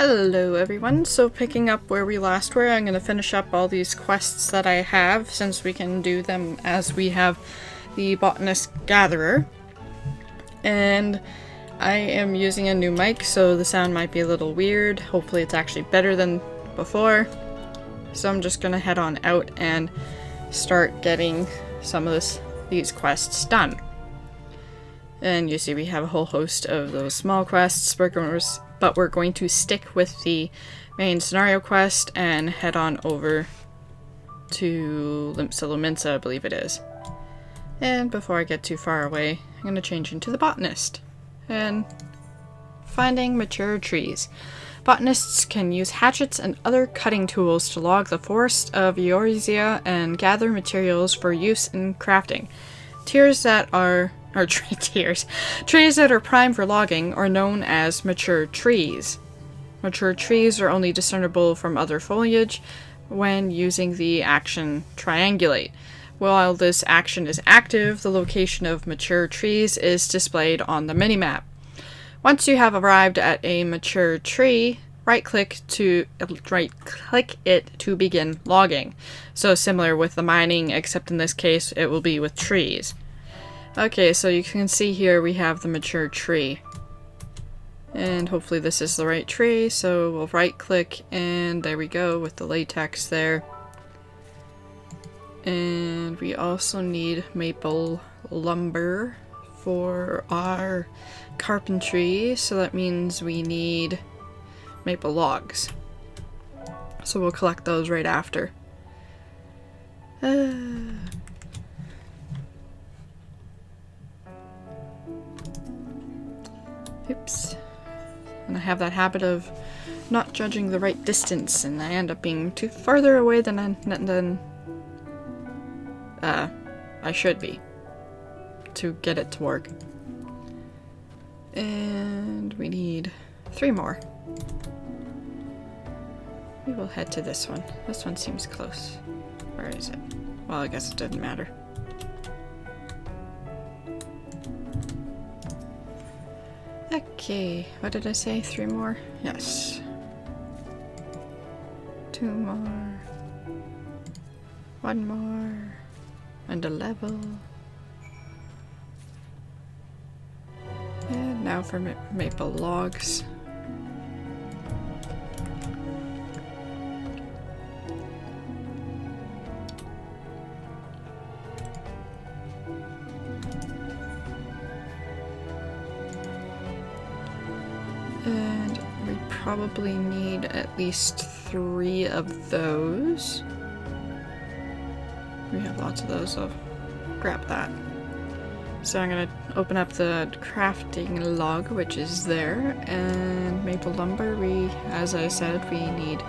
Hello everyone, so picking up where we last were, I'm going to finish up all these quests that I have, since we can do them as we have the Botanist Gatherer. And I am using a new mic, so the sound might be a little weird. Hopefully it's actually better than before. So I'm just going to head on out and start getting some of these quests done. And you see we have a whole host of those small quests, but we're going to stick with the main scenario quest and head on over to Limsa Lominsa, I believe it is. And before I get too far away, I'm going to change into the botanist. And finding mature trees. Botanists can use hatchets and other cutting tools to log the forest of Eorzea and gather materials for use in crafting. Trees that are prime for logging are known as mature trees. Mature trees are only discernible from other foliage when using the action triangulate. While this action is active, the location of mature trees is displayed on the minimap. Once you have arrived at a mature tree, right-click it to begin logging. So similar with the mining, except in this case it will be with trees. Okay, so you can see here we have the mature tree. And hopefully this is the right tree, so we'll right click and there we go with the latex there. And we also need maple lumber for our carpentry, so that means we need maple logs. So we'll collect those right after. Oops. And I have that habit of not judging the right distance, and I end up being too farther away than I should be to get it to work. And we need 3 more. We will head to this one. This one seems close. Where is it? Well, I guess it doesn't matter. Okay, what did I say? 3 more? Yes. 2 more. 1 more. And a level. And now for maple logs. And we probably need at least 3 of those. We have lots of those, so grab that. So I'm gonna open up the crafting log, which is there, and maple lumber, as I said, we need.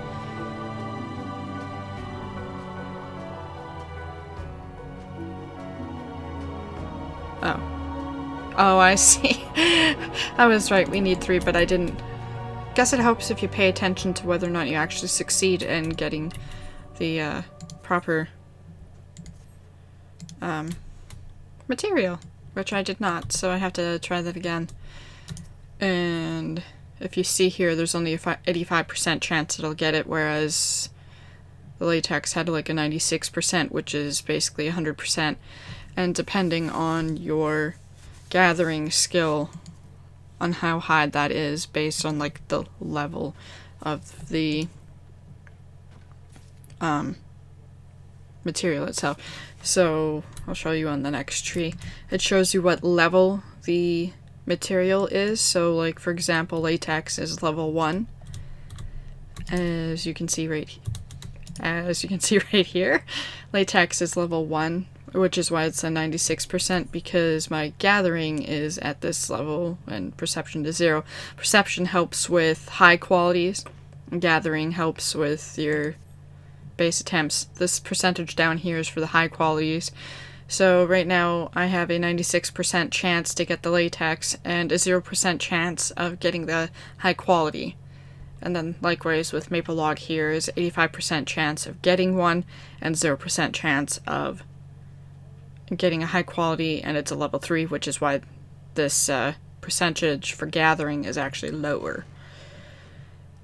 Oh, I see. I was right, we need 3, but I didn't. Guess it helps if you pay attention to whether or not you actually succeed in getting the proper material, which I did not, so I have to try that again. And if you see here, there's only a 85% chance it'll get it, whereas the latex had like a 96%, which is basically 100%. And depending on your gathering skill, on how high that is, based on like the level of the material itself. So I'll show you on the next tree. It shows you what level the material is. So like for example, latex is level 1. As you can see right here, latex is level 1, which is why it's a 96%, because my gathering is at this level and perception to 0. Perception helps with high qualities, and gathering helps with your base attempts. This percentage down here is for the high qualities. So right now I have a 96% chance to get the latex and a 0% chance of getting the high quality. And then likewise with maple log here is 85% chance of getting one and 0% chance of getting a high quality, and it's a level 3, which is why this percentage for gathering is actually lower.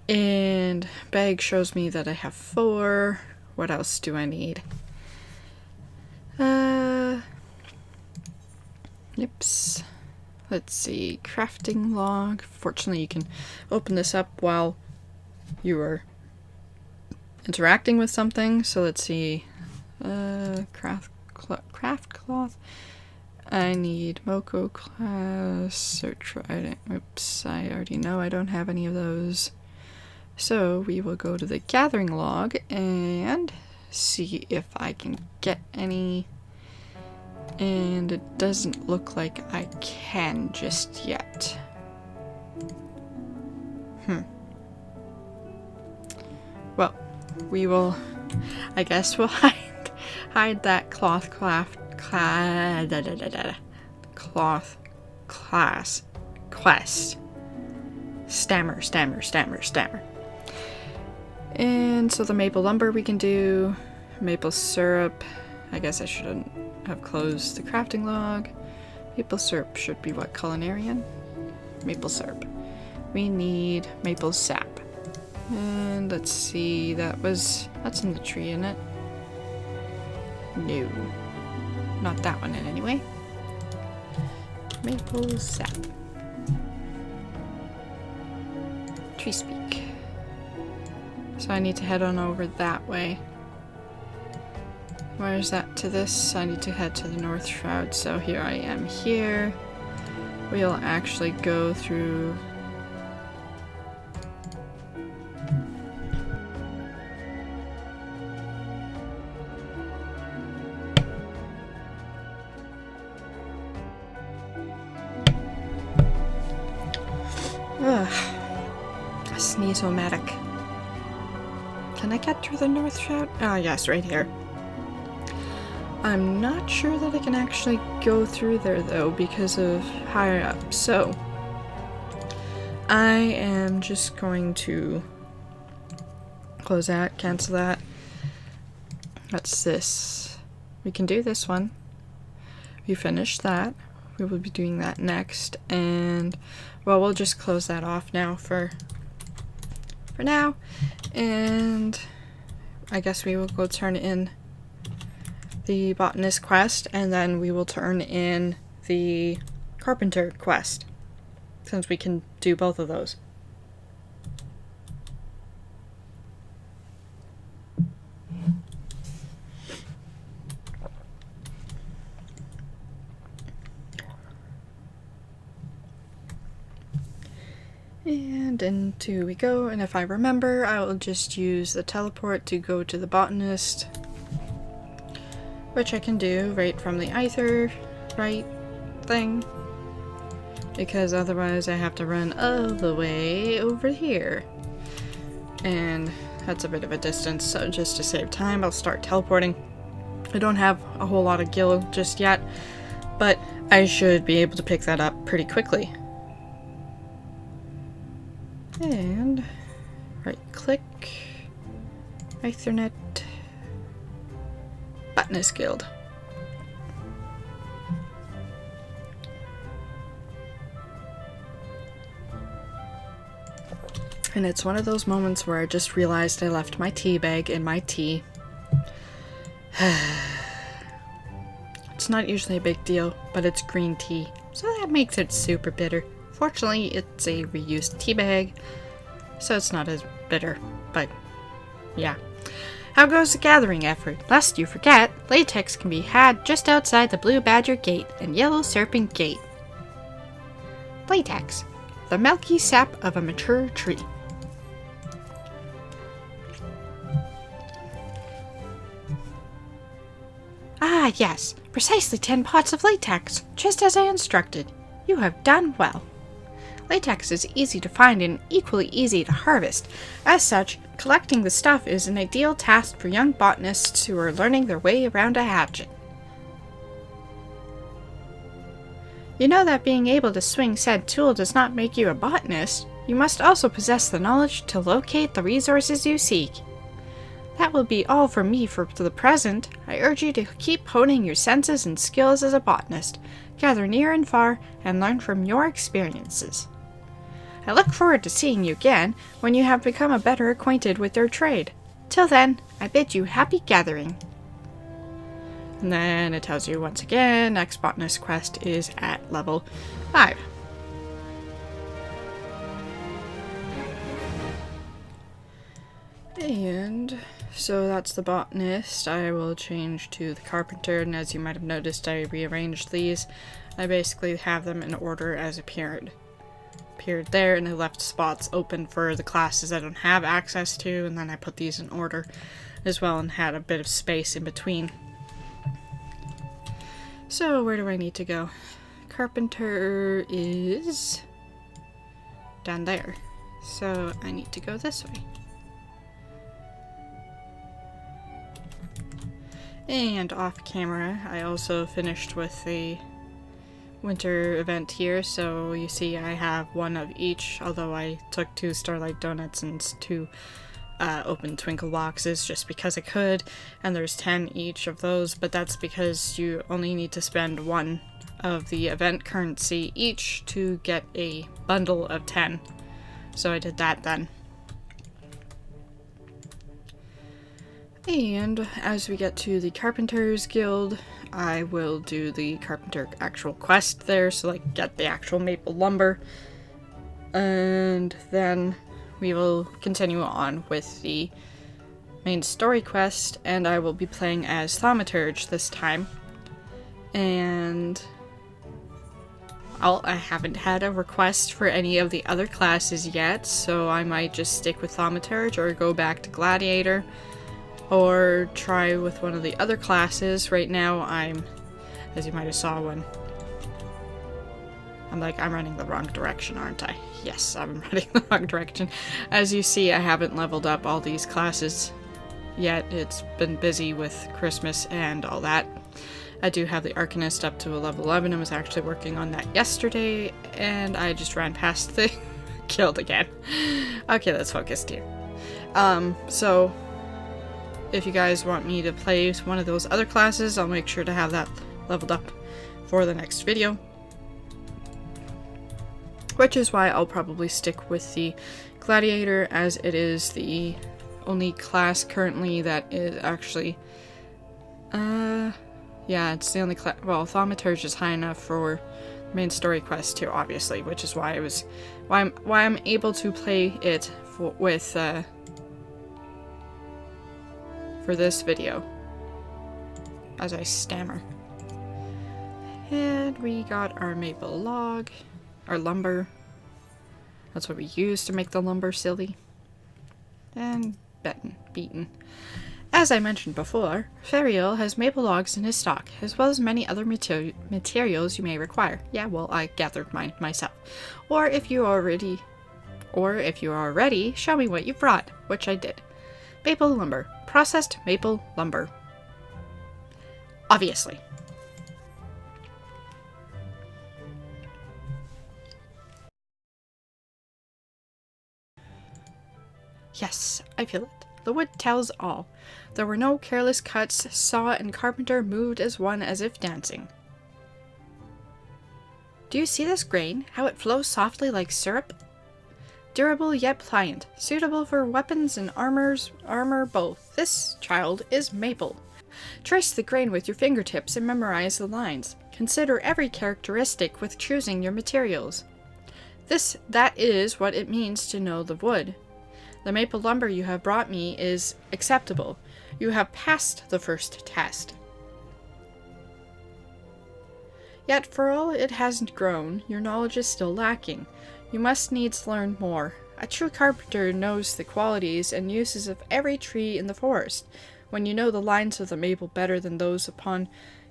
And bag shows me that I have 4. What else do I need? Yips. Let's see. Crafting log. Fortunately, you can open this up while you are interacting with something. So let's see. Craft cloth. I need Moko class. Search for item. Oops. I already know I don't have any of those. So we will go to the gathering log and see if I can get any. And it doesn't look like I can just yet. Well, we will, I guess we'll hide that cloth class quest. Stammer. And so the maple lumber we can do, maple syrup. I guess I shouldn't have closed the crafting log. Maple syrup should be what, culinarian? Maple syrup. We need maple sap. And let's see, that's in the tree, isn't it? No. Not that one in anyway. Maple sap. Tree speak. So I need to head on over that way. Where is that to this? I need to head to the North Shroud, so here I am here. We'll actually go through... Sneeze-o-matic. Can I get through the North Shroud? Ah, yes, right here. I'm not sure that I can actually go through there though because of higher up, so I am just going to close that, cancel that. What's this? We can do this one. We finished that. We will be doing that next, and well, we'll just close that off now for now, and I guess we will go turn in the botanist quest, and then we will turn in the carpenter quest, since we can do both of those. And into we go, and if I remember, I will just use the teleport to go to the botanist, which I can do right from the Aether right thing, because otherwise I have to run all the way over here, and that's a bit of a distance, so just to save time I'll start teleporting. I don't have a whole lot of gil just yet, but I should be able to pick that up pretty quickly. And right click, Ethernet, Botanist Guild. And it's one of those moments where I just realized I left my tea bag in my tea. It's not usually a big deal, but it's green tea, so that makes it super bitter. Fortunately, it's a reused tea bag, so it's not as bitter, but yeah. How goes the gathering effort? Lest you forget, latex can be had just outside the Blue Badger Gate and Yellow Serpent Gate. Latex, the milky sap of a mature tree. Ah, yes, precisely 10 pots of latex, just as I instructed. You have done well. Latex is easy to find and equally easy to harvest. As such, collecting the stuff is an ideal task for young botanists who are learning their way around a hatchet. You know that being able to swing said tool does not make you a botanist. You must also possess the knowledge to locate the resources you seek. That will be all from me for the present. I urge you to keep honing your senses and skills as a botanist. Gather near and far, and learn from your experiences. I look forward to seeing you again when you have become a better acquainted with their trade. Till then, I bid you happy gathering. And then it tells you once again, next botanist quest is at level 5. And so that's the botanist. I will change to the carpenter, and as you might have noticed, I rearranged these. I basically have them in order as appeared there, and I left spots open for the classes I don't have access to, and then I put these in order as well and had a bit of space in between. So where do I need to go? Carpenter is down there, so I need to go this way. And off camera, I also finished with the winter event here, so you see I have one of each, although I took 2 Starlight Donuts and 2 open Twinkle boxes just because I could, and there's 10 each of those, but that's because you only need to spend 1 of the event currency each to get a bundle of 10. So I did that then. And as we get to the Carpenter's Guild, I will do the Carpenter actual quest there, so like get the actual maple lumber. And then we will continue on with the main story quest, and I will be playing as Thaumaturge this time. And I haven't had a request for any of the other classes yet, so I might just stick with Thaumaturge or go back to Gladiator. Or try with one of the other classes. Right now I'm, as you might have saw when, I'm running the wrong direction, aren't I? Yes, I'm running the wrong direction. As you see, I haven't leveled up all these classes yet. It's been busy with Christmas and all that. I do have the Arcanist up to a level 11. I was actually working on that yesterday, and I just ran past the guild again. Okay, let's focus here. So if you guys want me to play one of those other classes, I'll make sure to have that leveled up for the next video. Which is why I'll probably stick with the Gladiator, as it is the only class currently that is actually... yeah, it's the only class... Well, Thaumaturge is high enough for main story quest too, obviously, which is why I'm able to play it with... for this video, as I stammer. And we got our maple log, our lumber. That's what we use to make the lumber, silly. And beaten. As I mentioned before, Ferial has maple logs in his stock, as well as many other materials you may require. Yeah, well, I gathered mine myself. Or if you are ready, show me what you brought, which I did. Maple lumber. Processed maple lumber. Obviously. Yes, I feel it. The wood tells all. There were no careless cuts. Saw and carpenter moved as one, as if dancing. Do you see this grain? How it flows softly like syrup? Durable yet pliant, suitable for weapons and armor both. This, child, is maple. Trace the grain with your fingertips and memorize the lines. Consider every characteristic with choosing your materials. That is what it means to know the wood. The maple lumber you have brought me is acceptable. You have passed the first test. Yet for all it hasn't grown, your knowledge is still lacking. You must needs learn more. A true carpenter knows the qualities and uses of every tree in the forest. When you know the lines of the maple better than those upon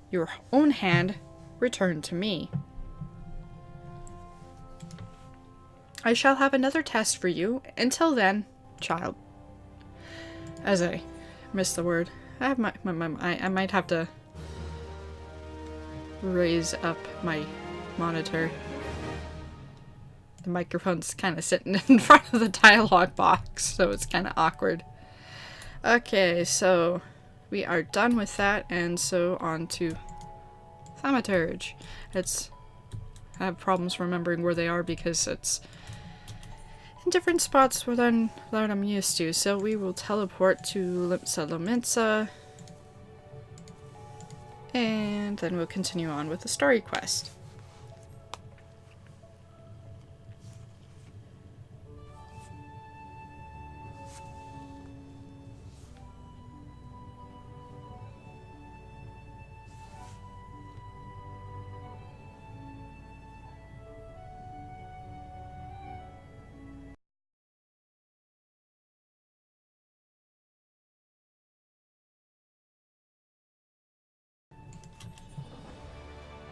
your own hand, return to me. I shall have another test for you. Until then, child. As I missed the word, I have I might have to raise up my monitor. The microphone's kind of sitting in front of the dialogue box, so it's kind of awkward. Okay, so we are done with that, and so on to Thaumaturge. I have problems remembering where they are because it's in different spots than I'm used to, so we will teleport to Limsa Lominsa. And then we'll continue on with the story quest.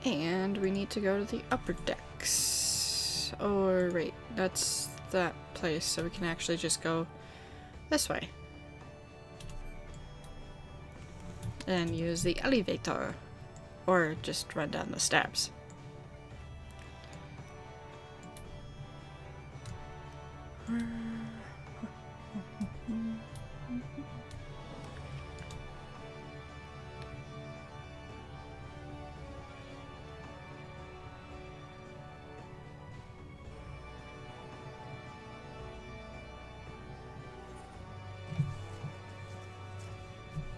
And we need to go to the upper decks. Or wait, that's that place, so we can actually just go this way. And use the elevator. Or just run down the steps.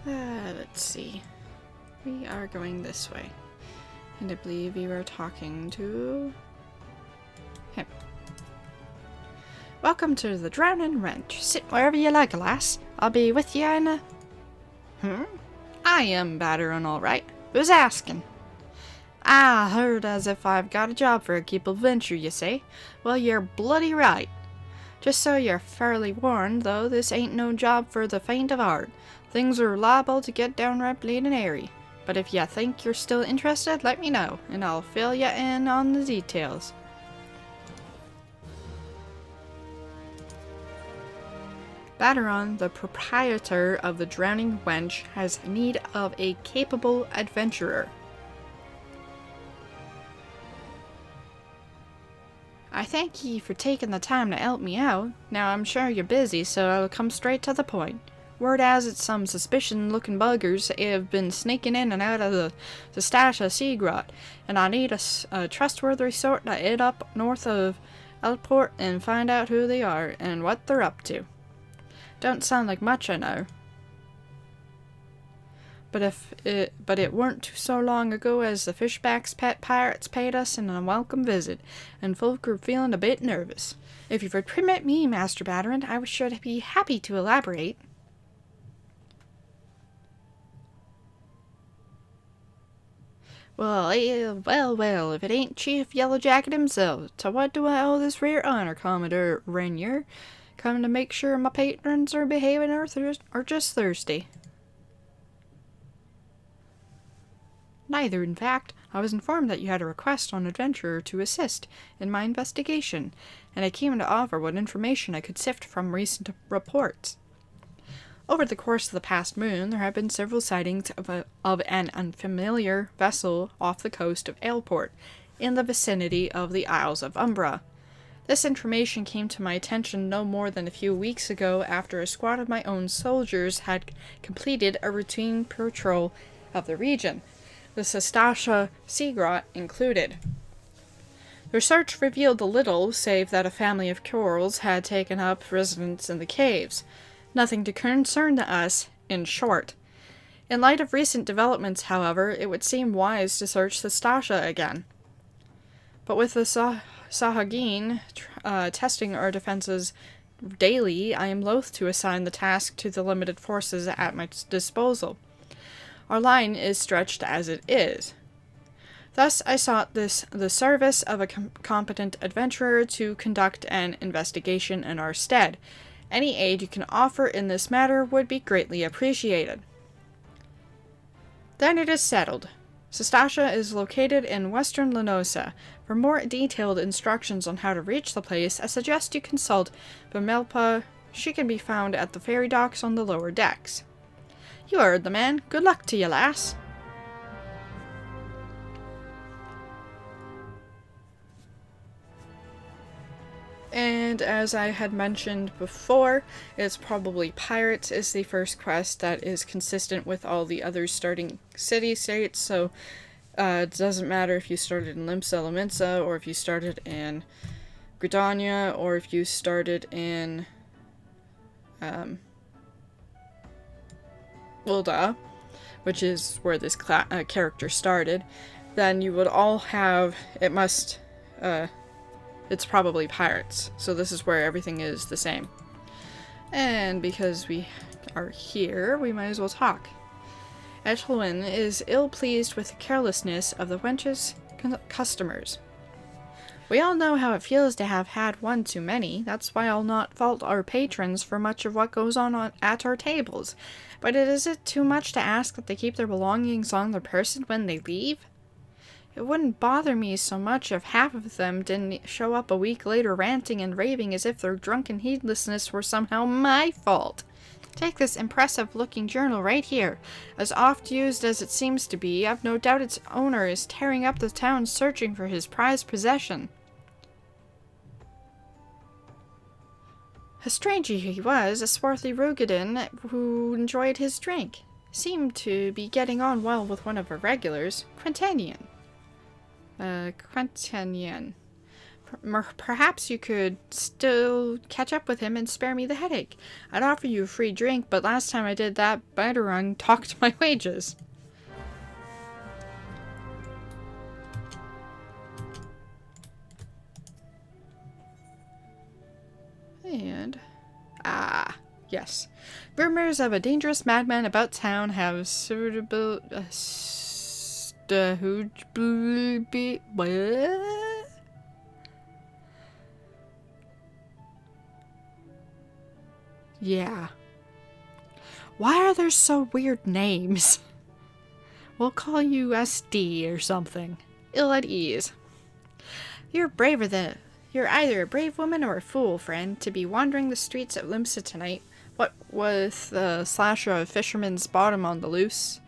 Let's see. We are going this way. And I believe you are talking to him. Welcome to the Drowning Wrench. Sit wherever you like, lass. I'll be with you in a... I am battering all right. Who's asking? I heard as if I've got a job for a keep adventure, you say? Well, you're bloody right. Just so you're fairly warned, though, this ain't no job for the faint of heart. Things are liable to get downright bleeding airy. But if you think you're still interested, let me know, and I'll fill you in on the details. Batteron, the proprietor of the Drowning Wench, has need of a capable adventurer. I thank ye for taking the time to help me out. Now I'm sure you're busy, so I'll come straight to the point. Word has it some suspicion-looking buggers have been sneaking in and out of the Stasha Sea Grot, and I need a trustworthy sort to head up north of Elport and find out who they are and what they're up to. Don't sound like much, I know. But it weren't so long ago as the Fishback's pet pirates paid us an unwelcome visit, and folk were feeling a bit nervous. If you would permit me, Master Batteran, I should be happy to elaborate. Well, if it ain't Chief Yellowjacket himself, to what do I owe this rare honor, Commodore Rainier? Come to make sure my patrons are behaving or just thirsty? Neither, in fact. I was informed that you had a request on Adventurer to assist in my investigation, and I came to offer what information I could sift from recent reports. Over the course of the past moon, there have been several sightings of an unfamiliar vessel off the coast of Ailport, in the vicinity of the Isles of Umbra. This information came to my attention no more than a few weeks ago after a squad of my own soldiers had completed a routine patrol of the region, the Stasha Sea Grot included. Their search revealed little save that a family of corals had taken up residence in the caves. Nothing to concern us, in short. In light of recent developments, however, it would seem wise to search the Stasha again. But with the Sahagin testing our defenses daily, I am loath to assign the task to the limited forces at my disposal. Our line is stretched as it is. Thus, I sought the service of a competent adventurer to conduct an investigation in our stead. Any aid you can offer in this matter would be greatly appreciated. Then it is settled. Stasha is located in western Lenosa. For more detailed instructions on how to reach the place, I suggest you consult Vimelpa. She can be found at the ferry docks on the lower decks. You heard the man. Good luck to you, lass. And as I had mentioned before, it's probably Pirates is the first quest that is consistent with all the other starting city-states, so it doesn't matter if you started in Limsa Lominsa or if you started in Gridania, or if you started in Ulda, which is where this character started, then you would all have, it's probably pirates. So this is where everything is the same. And because we are here, we might as well talk. Ethelwyn is ill-pleased with the carelessness of the wench's customers. We all know how it feels to have had one too many. That's why I'll not fault our patrons for much of what goes on at our tables. But is it too much to ask that they keep their belongings on their person when they leave? It wouldn't bother me so much if half of them didn't show up a week later ranting and raving as if their drunken heedlessness were somehow my fault. Take this impressive-looking journal right here. As oft used as it seems to be, I've no doubt its owner is tearing up the town searching for his prized possession. A stranger he was, a swarthy Rugadin who enjoyed his drink. Seemed to be getting on well with one of our regulars, Quintanian. Perhaps you could still catch up with him and spare me the headache. I'd offer you a free drink, but last time I did that, Biderung talked my wages. And... yes. Rumors of a dangerous madman about town have suitable... Yeah. Why are there so weird names? We'll call you SD or something. Ill at ease. You're either a brave woman or a fool, friend, to be wandering the streets of Limsa tonight. What with the slasher of Fisherman's Bottom on the loose?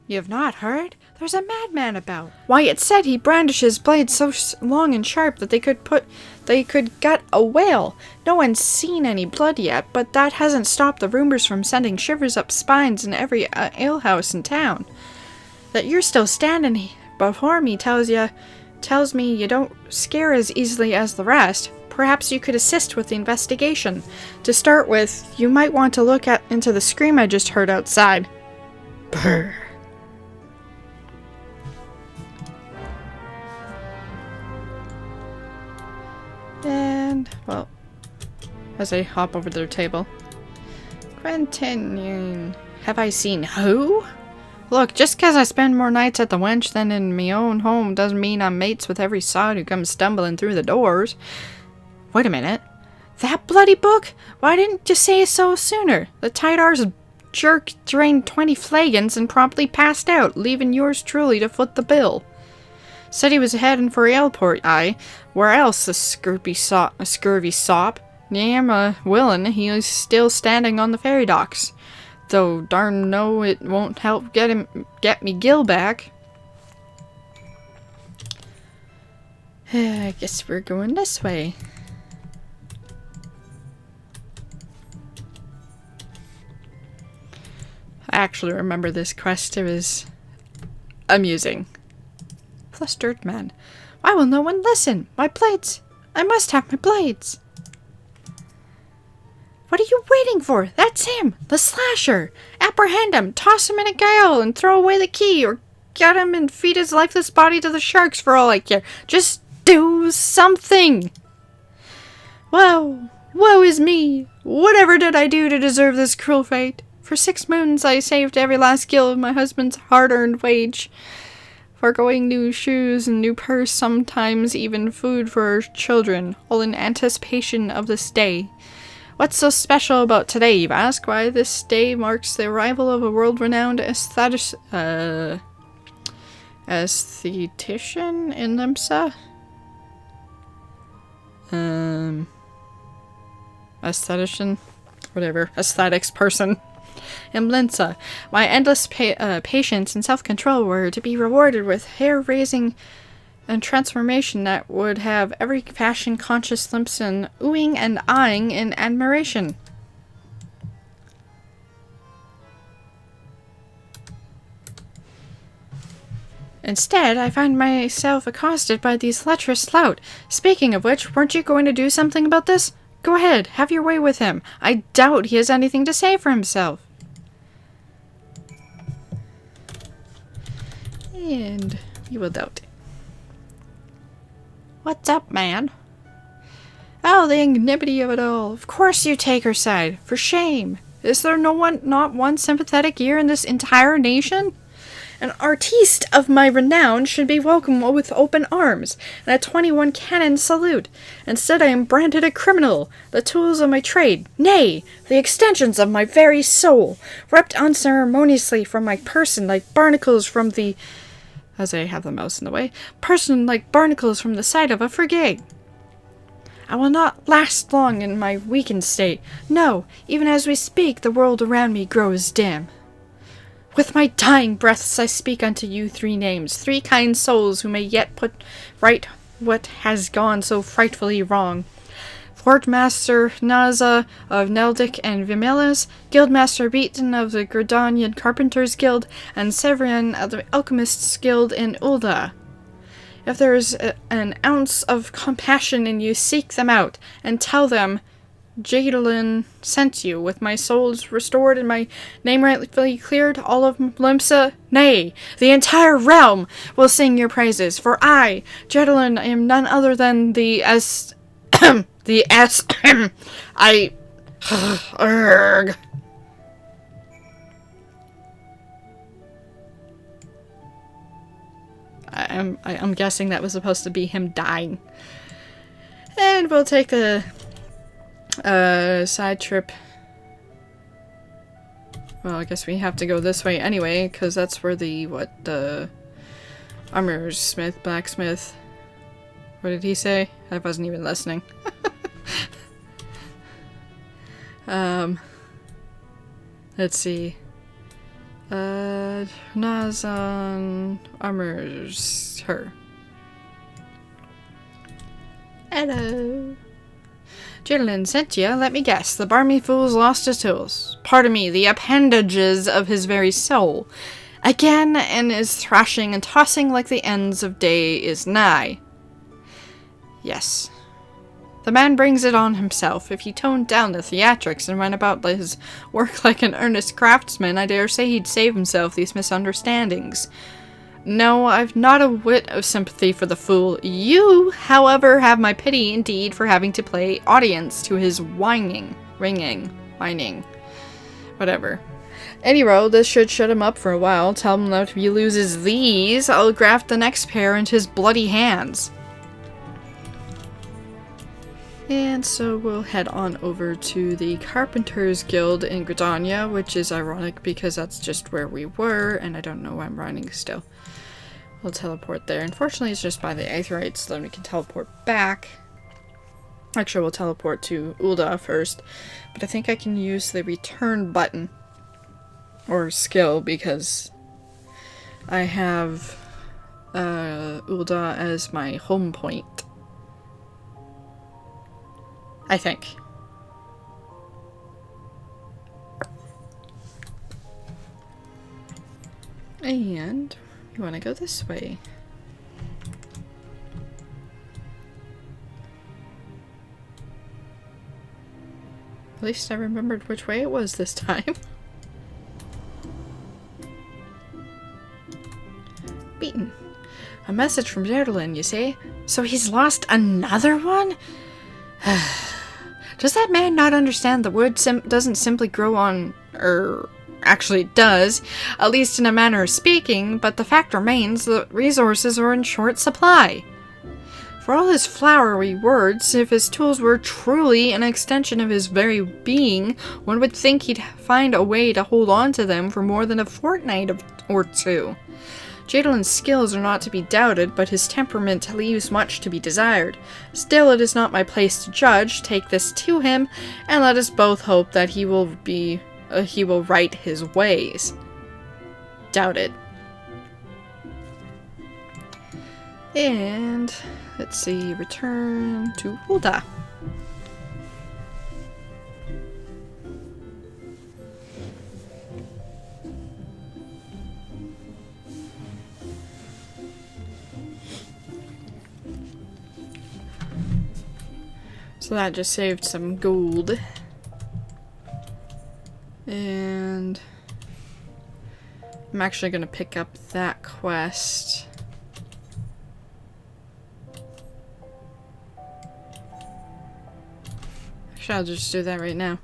You have not heard? There's a madman about. Why, it said he brandishes blades so long and sharp that they could gut a whale. No one's seen any blood yet, but that hasn't stopped the rumors from sending shivers up spines in every alehouse in town. That you're still standing before me tells me you don't scare as easily as the rest. Perhaps you could assist with the investigation. To start with, you might want to look into the scream I just heard outside. Brr. And, well, as I hop over to their table. Quintanian. Have I seen who? Look, just 'cause I spend more nights at the wench than in me own home doesn't mean I'm mates with every sod who comes stumbling through the doors. Wait a minute. That bloody book? Why didn't you say so sooner? The Tidar's jerk drained 20 flagons and promptly passed out, leaving yours truly to foot the bill. Said he was heading for Airport, aye. Where else, a scurvy sop? Damn willin' he's still standing on the ferry docks. Though darn no, it won't help get me Gil back. I guess we're going this way. I actually remember this quest. It was amusing. Flustered man. Why will no one listen? My blades! I must have my blades! What are you waiting for? That's him! The slasher! Apprehend him! Toss him in a gale and throw away the key, or get him and feed his lifeless body to the sharks for all I care. Just do something! Woe! Woe is me! Whatever did I do to deserve this cruel fate? For 6 moons I saved every last gil of my husband's hard-earned wage. Foregoing new shoes and new purse, sometimes even food for our children, all in anticipation of this day. What's so special about today, you ask? Why, this day marks the arrival of a world-renowned aesthetician in Limsa? Aesthetician? Whatever. Aesthetics person. In Limsa, my endless patience and self-control were to be rewarded with hair-raising and transformation that would have every fashion-conscious Limsan oohing and eyeing in admiration. Instead, I find myself accosted by these lecherous lout. Speaking of which, weren't you going to do something about this? Go ahead, have your way with him. I doubt he has anything to say for himself. And you will doubt it. What's up, man? Oh, the ignominy of it all. Of course you take her side. For shame. Is there not one sympathetic ear in this entire nation? An artiste of my renown should be welcomed with open arms, and a 21 cannon salute. Instead I am branded a criminal, the tools of my trade, nay, the extensions of my very soul, ripped unceremoniously from my person like barnacles from the... as I have the mouse in the way, person like barnacles from the side of a frigate. I will not last long in my weakened state. No, even as we speak, the world around me grows dim. With my dying breaths I speak unto you 3 names, 3 kind souls who may yet put right what has gone so frightfully wrong. Fort Master Naza of Neldic and Vimelas, Guildmaster Beaton of the Gridanian Carpenters Guild, and Severin of the Alchemists Guild in Ulda. If there is an ounce of compassion in you, seek them out, and tell them Jadalin sent you, with my souls restored and my name rightfully cleared. All of Limsa, nay, the entire realm will sing your praises, for I, Jadalin, am none other than the Urgh. I'm guessing that was supposed to be him dying. And we'll take the side trip. Well, I guess we have to go this way anyway, because that's where the armor smith, blacksmith. What did he say? I wasn't even listening. Let's see. Nazan armors her. Hello. Jadalin sent ya, let me guess. The barmy fool's lost his tools. Pardon me, the appendages of his very soul. Again, and is thrashing and tossing like the ends of day is nigh. Yes. The man brings it on himself. If he toned down the theatrics and went about his work like an earnest craftsman, I dare say he'd save himself these misunderstandings. No, I've not a whit of sympathy for the fool. You, however, have my pity indeed for having to play audience to his whining, whatever. Anyhow, this should shut him up for a while. Tell him that if he loses these, I'll graft the next pair into his bloody hands. And so we'll head on over to the Carpenters Guild in Gridania, which is ironic because that's just where we were, and I don't know why I'm running still. We'll teleport there. Unfortunately, it's just by the Aetherytes, so then we can teleport back. Actually, we'll teleport to Ulda first, but I think I can use the return button, or skill, because I have Ulda as my home point. I think. And you want to go this way. At least I remembered which way it was this time. Beaten. A message from Jadalin, you say? So he's lost another one? Does that man not understand the wood doesn't simply grow on, actually it does, at least in a manner of speaking, but the fact remains that resources are in short supply. For all his flowery words, if his tools were truly an extension of his very being, one would think he'd find a way to hold on to them for more than a fortnight or two. Jadalin's skills are not to be doubted, but his temperament leaves much to be desired. Still, it is not my place to judge. Take this to him, and let us both hope that he will right his ways. Doubt it. And let's see, return to Hulda. So that just saved some gold. And I'm actually going to pick up that quest. Actually, I'll just do that right now.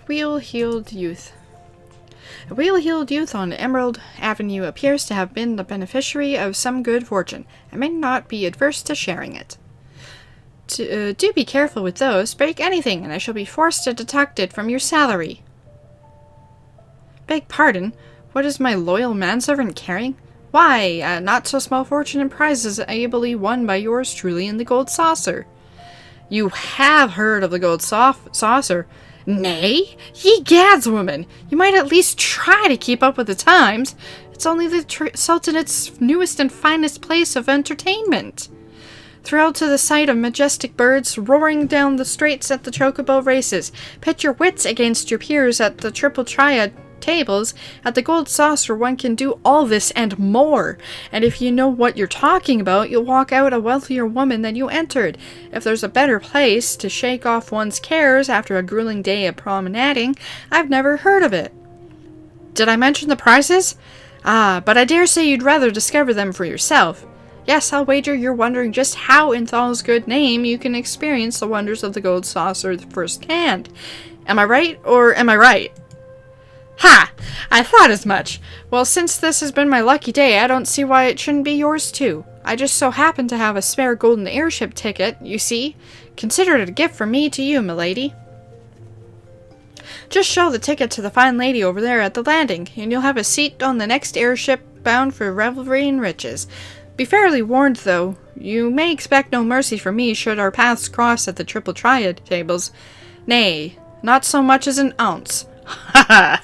Wheel-heeled youth. A wheel-heeled youth on Emerald Avenue appears to have been the beneficiary of some good fortune, and may not be adverse to sharing it. Do be careful with those. Break anything, and I shall be forced to deduct it from your salary. Beg pardon, what is my loyal manservant carrying? Why, a not-so-small fortune in prizes ably won by yours truly in the gold saucer. You have heard of the gold saucer. Nay, ye gads, woman! You might at least try to keep up with the times. It's only the Sultanate's newest and finest place of entertainment. Thrilled to the sight of majestic birds roaring down the straits at the chocobo races, pit your wits against your peers at the triple triad tables. At the gold saucer one can do all this and more, and if you know what you're talking about, you'll walk out a wealthier woman than you entered. If there's a better place to shake off one's cares after a grueling day of promenading, I've never heard of it. Did I mention the prizes? Ah, but I dare say you'd rather discover them for yourself. Yes, I'll wager you're wondering just how in Thal's good name you can experience the wonders of the gold saucer firsthand. Am I right, or am I right? Ha! I thought as much. Well, since this has been my lucky day, I don't see why it shouldn't be yours too. I just so happen to have a spare golden airship ticket, you see. Consider it a gift from me to you, milady. Just show the ticket to the fine lady over there at the landing, and you'll have a seat on the next airship bound for revelry and riches. Be fairly warned, though. You may expect no mercy from me should our paths cross at the triple triad tables. Nay, not so much as an ounce. Ha ha!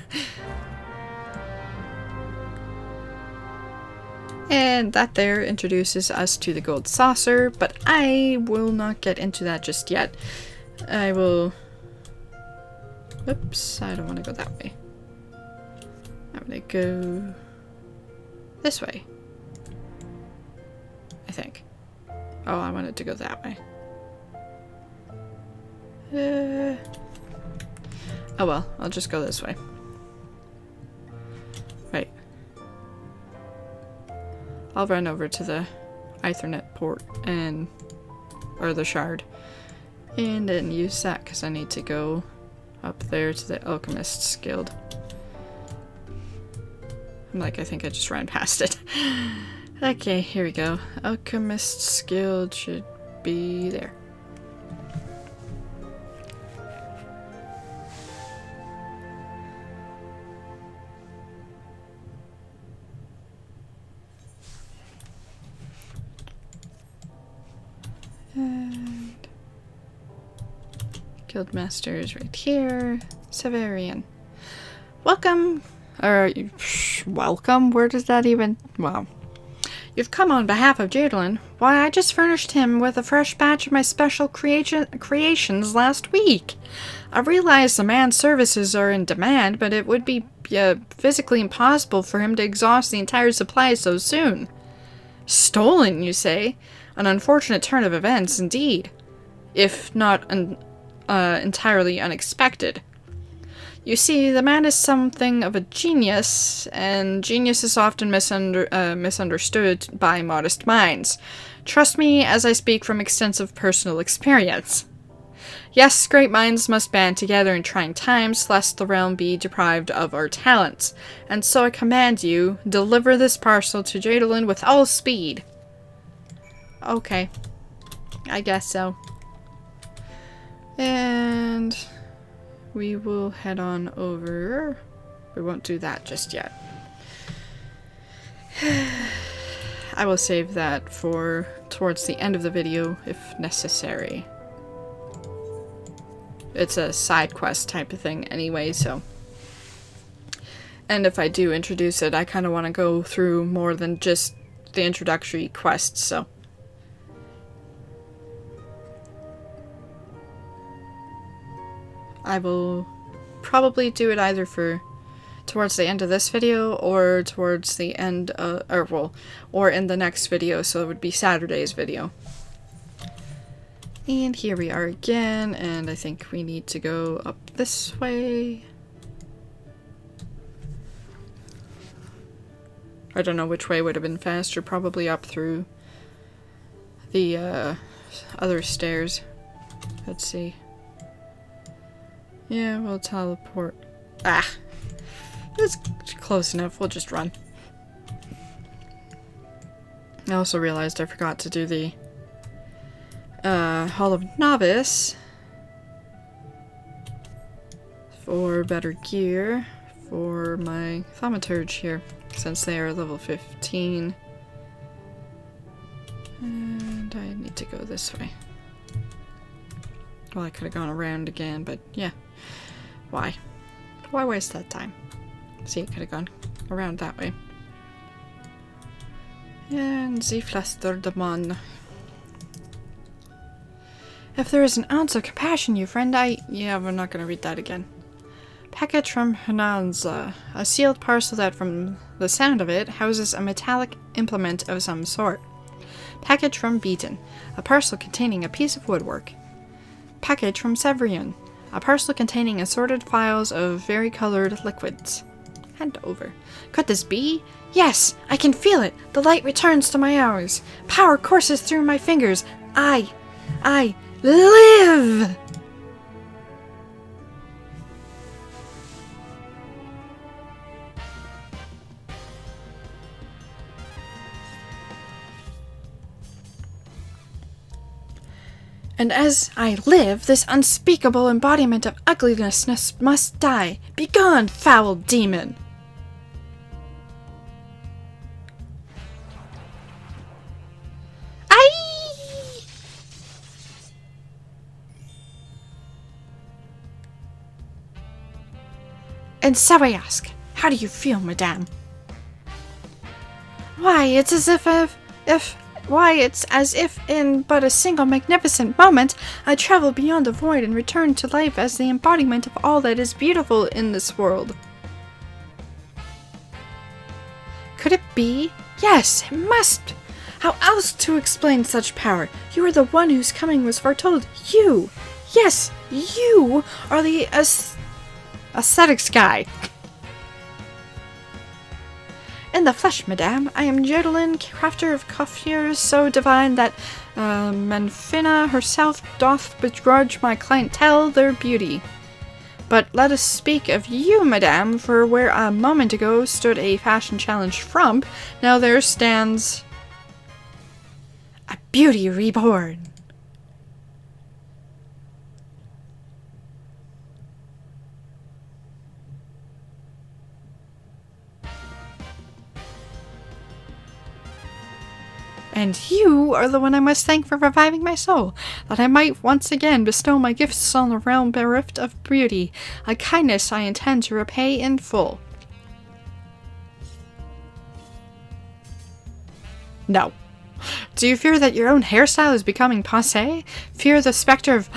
And that there introduces us to the gold saucer, but I will not get into that just yet. I will... Oops, I don't want to go that way. I'm gonna go this way. I think. Oh, I wanted to go that way. Oh well, I'll just go this way. Right. I'll run over to the Ethernet port and... or the shard. And then use that because I need to go up there to the Alchemist's Guild. I think I just ran past it. Okay, here we go. Alchemist's Guild should be there. And Guildmaster is right here. Severian. Welcome. Welcome? Where does that even... Wow. You've come on behalf of Jadalin. Why, I just furnished him with a fresh batch of my special creations last week. I realize the man's services are in demand, but it would be physically impossible for him to exhaust the entire supply so soon. Stolen, you say? An unfortunate turn of events, indeed. If not entirely unexpected. You see, the man is something of a genius, and genius is often misunderstood by modest minds. Trust me as I speak from extensive personal experience. Yes, great minds must band together in trying times, lest the realm be deprived of our talents. And so I command you, deliver this parcel to Jadalin with all speed. Okay. I guess so. And... we will head on over. We won't do that just yet. I will save that for towards the end of the video if necessary. It's a side quest type of thing anyway, so. And if I do introduce it, I kind of want to go through more than just the introductory quests, so. I will probably do it either for towards the end of this video or towards the end or in the next video, so it would be Saturday's video. And here we are again, and I think we need to go up this way. I don't know which way would have been faster, probably up through the other stairs. Let's see. Yeah, we'll teleport. Ah! It's close enough, we'll just run. I also realized I forgot to do the Hall of Novice for better gear for my thaumaturge here, since they are level 15. And I need to go this way. Well, I could have gone around again, but yeah. Why? Why waste that time? See, I could have gone around that way. And Sie Flästerdemon. If there is an ounce of compassion, you friend, yeah, we're not going to read that again. Package from Hernanza. A sealed parcel that, from the sound of it, houses a metallic implement of some sort. Package from Beaton. A parcel containing a piece of woodwork. Package from Severian. A parcel containing assorted phials of varicolored liquids. Hand over. Could this be? Yes! I can feel it! The light returns to my hours. Power courses through my fingers. I live! And as I live, this unspeakable embodiment of ugliness must die. Begone, foul demon! Aye! And so I ask, how do you feel, madame? Why, it's as if in but a single magnificent moment I travel beyond the void and return to life as the embodiment of all that is beautiful in this world. Could it be? Yes, it must! How else to explain such power? You are the one whose coming was foretold. You! Yes, you are the aesthetics guy. In the flesh, madame, I am Jodlin, crafter of coiffures so divine that Manfina herself doth begrudge my clientele their beauty. But let us speak of you, madame, for where a moment ago stood a fashion challenge frump, now there stands a beauty reborn. And you are the one I must thank for reviving my soul, that I might once again bestow my gifts on the realm bereft of beauty, a kindness I intend to repay in full. No. Do you fear that your own hairstyle is becoming passé? Fear the specter of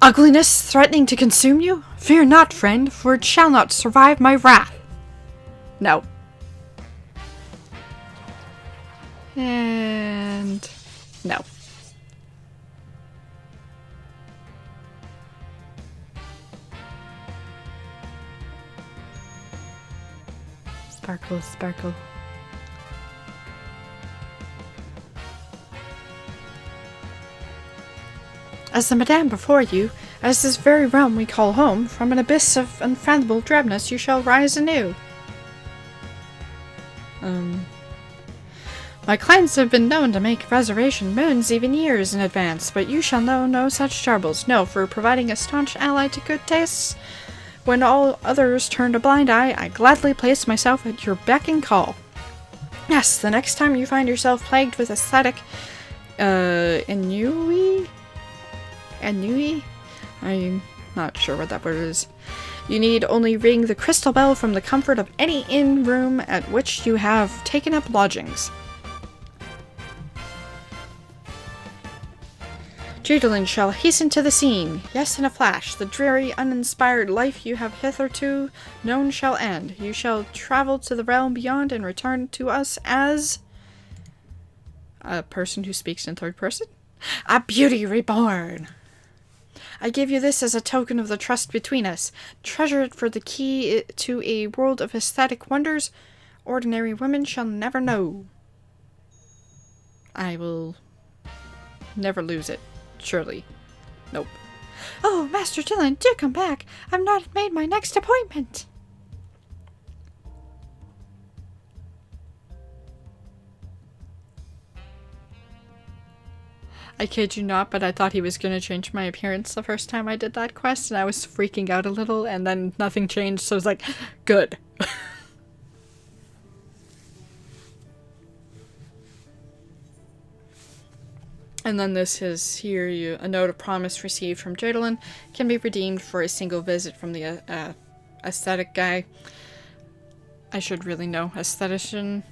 ugliness threatening to consume you? Fear not, friend, for it shall not survive my wrath. No. And no. Sparkle, sparkle. As the madame before you, as this very realm we call home, from an abyss of unfathomable drabness you shall rise anew. My clients have been known to make reservation moons even years in advance, but you shall know no such troubles. No, for providing a staunch ally to good tastes. When all others turned a blind eye, I gladly place myself at your beck and call. Yes, the next time you find yourself plagued with aesthetic, ennui? I'm not sure what that word is. You need only ring the crystal bell from the comfort of any inn room at which you have taken up lodgings. Jadalin shall hasten to the scene. Yes, in a flash, the dreary, uninspired life you have hitherto known shall end. You shall travel to the realm beyond and return to us as a person who speaks in third person. A beauty reborn! I give you this as a token of the trust between us. Treasure it for the key to a world of aesthetic wonders ordinary women shall never know. I will never lose it, surely. Nope. Oh, Master Dylan, do come back. I've not made my next appointment. I kid you not, but I thought he was going to change my appearance the first time I did that quest, and I was freaking out a little, and then nothing changed, so I was like, good. And then this is here, a note of promise received from Jadalyn can be redeemed for a single visit from the aesthetic guy. I should really know. Aesthetician?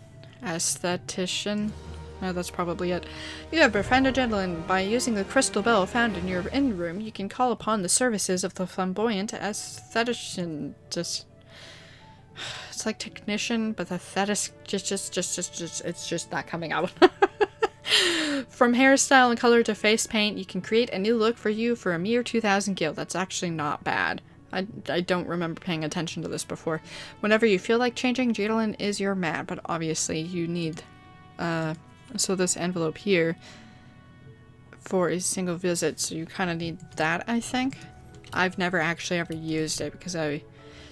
Oh, that's probably it. You have befriended Jadalyn. By using the crystal bell found in your inn room, you can call upon the services of the flamboyant aesthetician. It's like technician, but the aesthetic it's just not coming out. From hairstyle and color to face paint, you can create a new look for you for a mere 2,000 gil. That's actually not bad. I don't remember paying attention to this before. Whenever you feel like changing, Jadalyn is your man, but obviously you need, so this envelope here for a single visit, so you kind of need that, I think. I've never actually ever used it because I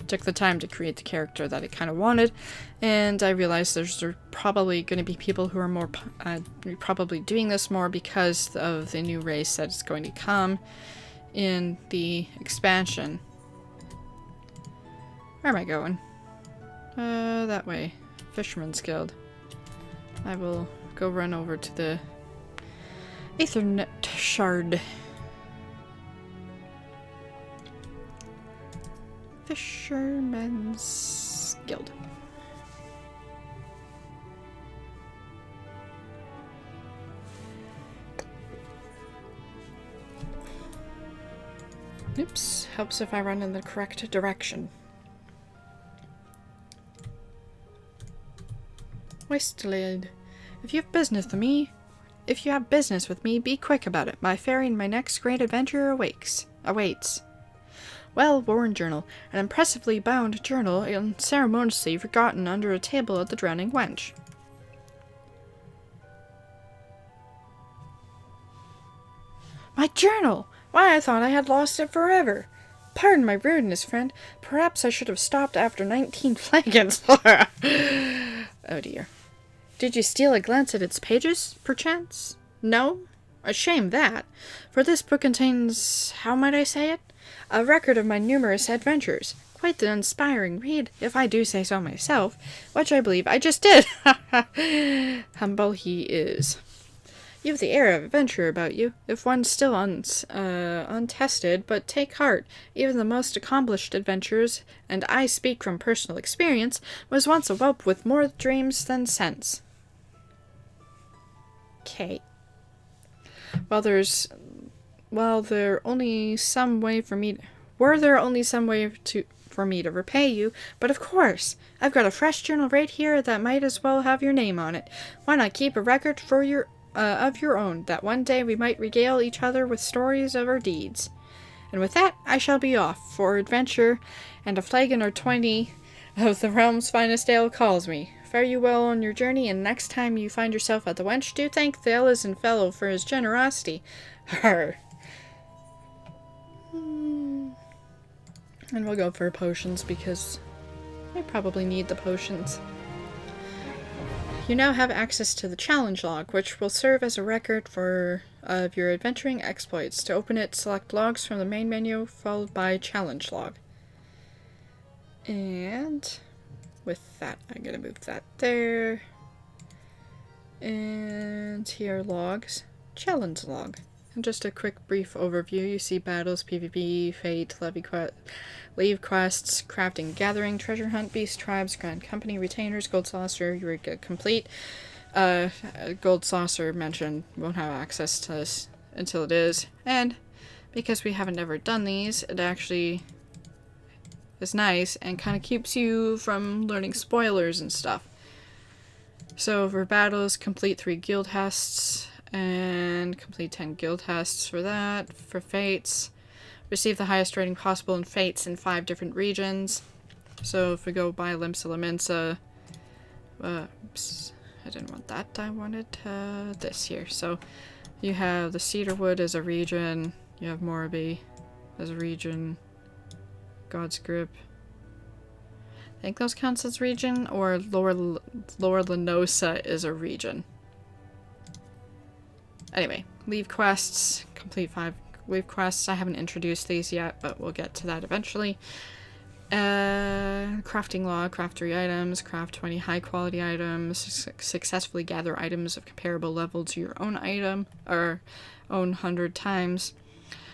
took the time to create the character that I kind of wanted, and I realized there's probably going to be people who are more probably doing this more because of the new race that's going to come in the expansion. Where am I going? That way. Fisherman's Guild. I will go run over to the Aethernet Shard. Fisherman's Guild. Oops, helps if I run in the correct direction. Wasteland. If you have business with me, be quick about it. My ferry and my next great adventure awaits. Well-worn journal. An impressively bound journal unceremoniously forgotten under a table at the Drowning Wench. My journal! Why, I thought I had lost it forever. Pardon my rudeness, friend. Perhaps I should have stopped after 19 flagons. Oh dear. Did you steal a glance at its pages, perchance? No? A shame that. For this book contains, how might I say it? A record of my numerous adventures. Quite an inspiring read, if I do say so myself, which I believe I just did. Humble he is. You have the air of adventure about you, if one still untested, but take heart, even the most accomplished adventurers, and I speak from personal experience, was once a whelp with more dreams than sense. Okay. Were there only some way for me to repay you, but of course, I've got a fresh journal right here that might as well have your name on it. Why not keep a record for of your own, that one day we might regale each other with stories of our deeds. And with that, I shall be off, for adventure, and a flagon or 20 of the realm's finest ale calls me. Fare you well on your journey, and next time you find yourself at the Wench, do thank the Ellison fellow for his generosity. Her. And we'll go for potions, because I probably need the potions. You now have access to the challenge log, which will serve as a record of your adventuring exploits. To open it, select logs from the main menu, followed by challenge log. And with that, I'm going to move that there. And here, logs. Challenge log. And just a quick brief overview. You see battles, PvP, fate, leave quests, crafting, gathering, treasure hunt, beast tribes, grand company, retainers, gold saucer. You were complete. Gold saucer mentioned won't have access to this until it is. And because we haven't ever done these, it actually is nice and kind of keeps you from learning spoilers and stuff. So for battles, complete 3 guild tests. And complete 10 guild tests for that. For fates, receive the highest rating possible in fates in 5 different regions. So if we go by Limsa Lominsa, oops, I didn't want that, I wanted this here. So you have the Cedarwood as a region, you have Moraby as a region, God's Grip. I think those counts as region, or Lower Lenosa is a region. Anyway, leave quests, complete 5 leave quests. I haven't introduced these yet, but we'll get to that eventually. Crafting log, craft 3 items, craft 20 high quality items, successfully gather items of comparable level to your own item, or own 100 times.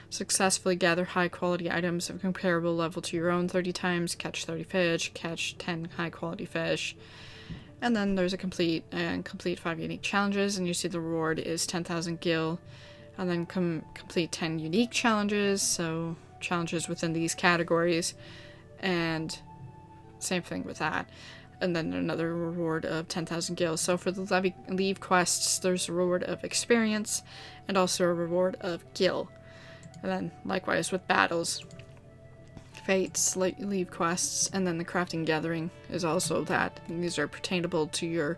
Successfully gather high quality items of comparable level to your own 30 times, catch 30 fish, catch 10 high quality fish. And then there's a complete 5 unique challenges, and you see the reward is 10,000 gil. And then complete 10 unique challenges, so challenges within these categories. And same thing with that. And then another reward of 10,000 gil. So for the leave quests, there's a reward of experience and also a reward of gil. And then likewise with battles, fates, leave quests, and then the crafting gathering is also that. And these are pertainable to your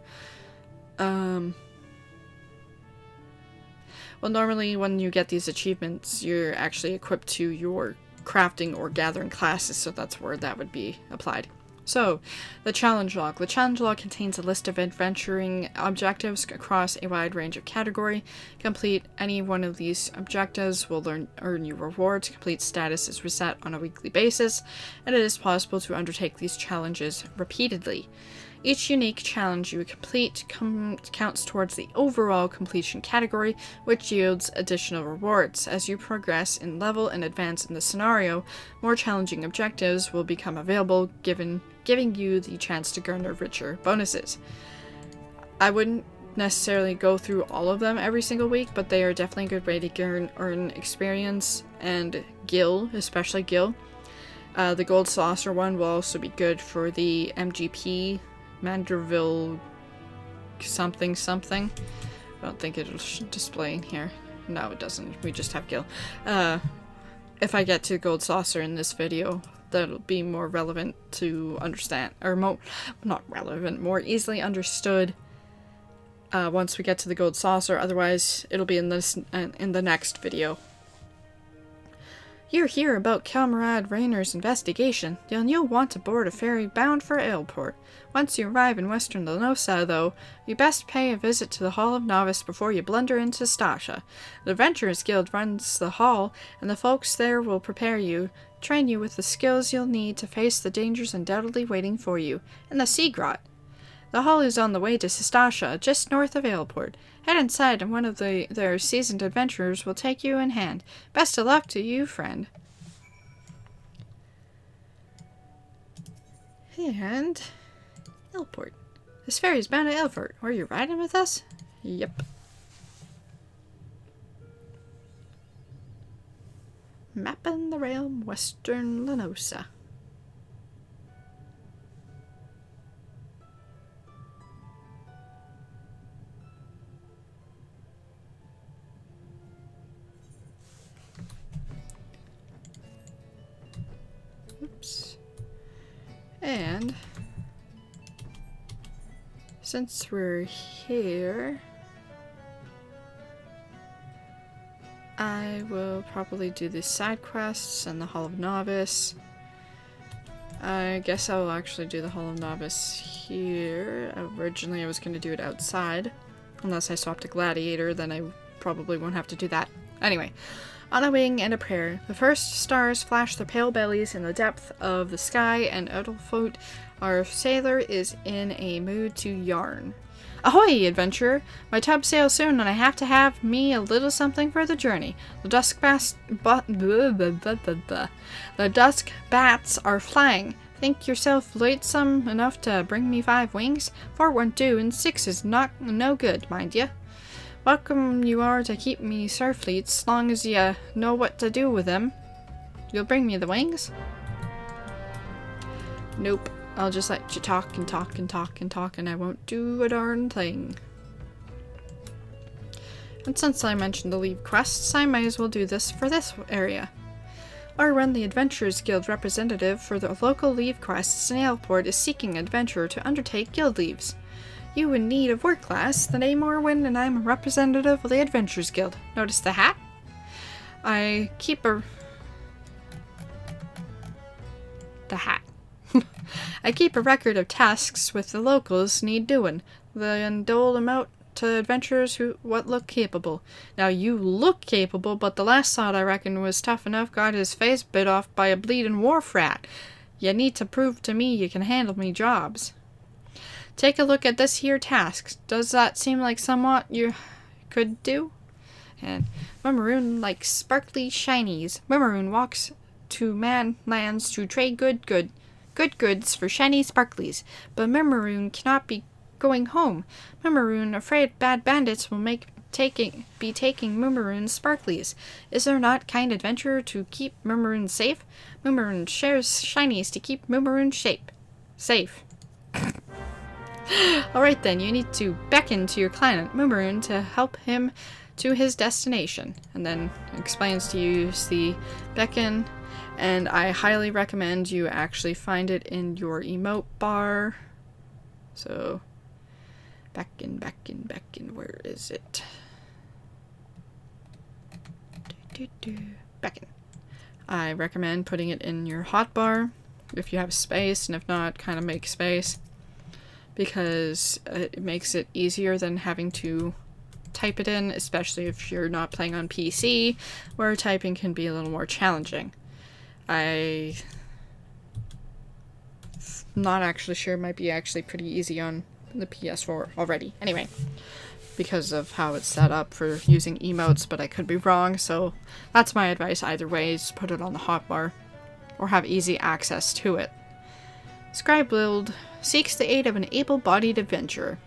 well, normally when you get these achievements, you're actually equipped to your crafting or gathering classes, so that's where that would be applied. So, the challenge log. The challenge log contains a list of adventuring objectives across a wide range of category. Complete any one of these objectives will earn you rewards. Complete status is reset on a weekly basis, and it is possible to undertake these challenges repeatedly. Each unique challenge you complete counts towards the overall completion category, which yields additional rewards. As you progress in level and advance in the scenario, more challenging objectives will become available, giving you the chance to garner richer bonuses. I wouldn't necessarily go through all of them every single week, but they are definitely a good way to earn experience and gil, especially gil. The gold saucer one will also be good for the MGP, Manderville something. I don't think it'll display in here. No, it doesn't. We just have gil. If I get to gold saucer in this video, that'll be more relevant to understand, or not relevant, more easily understood once we get to the gold saucer. Otherwise, it'll be in the next video. You're here about Comrade Rayner's investigation. You'll want to board a ferry bound for Ailport. Once you arrive in Western Lenosa, though, you best pay a visit to the Hall of Novice before you blunder into Stasha. The Adventurers Guild runs the hall, and the folks there will prepare you, train you with the skills you'll need to face the dangers undoubtedly waiting for you in the Sea Grot. The hall is on the way to Stasha, just north of Ailport. Head inside and one of their seasoned adventurers will take you in hand. Best of luck to you, friend. And Ailport. This ferry is bound to Ailport. Are you riding with us? Yep. Mapping the realm, Western Lenosa. Oops. And since we're here, I will probably do the side quests and the Hall of Novice. I guess I will actually do the Hall of Novice here. Originally I was going to do it outside. Unless I swap to Gladiator, then I probably won't have to do that. Anyway, on a wing and a prayer, the first stars flash their pale bellies in the depth of the sky, and Edelfoot, our sailor, is in a mood to yarn. Ahoy, adventurer! My tub sails soon, and I have to have me a little something for the journey. The dusk bats are flying. Think yourself loathsome enough to bring me 5 wings? 4 won't do, and 6 is no good, mind ya. Welcome you are to keep me Starfleets, long as you know what to do with them. You'll bring me the wings? Nope. I'll just let you talk and talk and talk and talk, and I won't do a darn thing. And since I mentioned the leave quests, I might as well do this for this area. Arwen, the Adventurers Guild representative for the local leave quests in Aleport, is seeking an adventurer to undertake guild leaves. You in need of work class, the name Arwen, and I'm a representative of the Adventurers Guild. Notice the hat? I keep a record of tasks with the locals need doing, then dole them out to adventurers who look capable. Now you look capable, but the last sod I reckon was tough enough got his face bit off by a bleeding wharf rat. You need to prove to me you can handle me jobs. Take a look at this here task. Does that seem like somewhat you could do? And Mummaroon likes sparkly shinies. Mummaroon walks to man lands to trade good goods for shiny sparklies, but Mummaroon cannot be going home. Mummaroon afraid bad bandits will be taking Mummaroon's sparklies. Is there not kind adventurer to keep Mummaroon safe? Mummaroon shares shinies to keep Mummaroon safe. Alright then, you need to beckon to your client Mummaroon to help him to his destination. And then explains to use the beckon, and I highly recommend you actually find it in your emote bar. So beckon, where is it? Beckon. I recommend putting it in your hotbar if you have space, and if not, kind of make space, because it makes it easier than having to type it in, especially if you're not playing on PC, where typing can be a little more challenging. I'm not actually sure, it might be actually pretty easy on the PS4 already. Anyway, because of how it's set up for using emotes, but I could be wrong, so that's my advice either way, is put it on the hotbar or have easy access to it. Scribe Build seeks the aid of an able-bodied adventurer.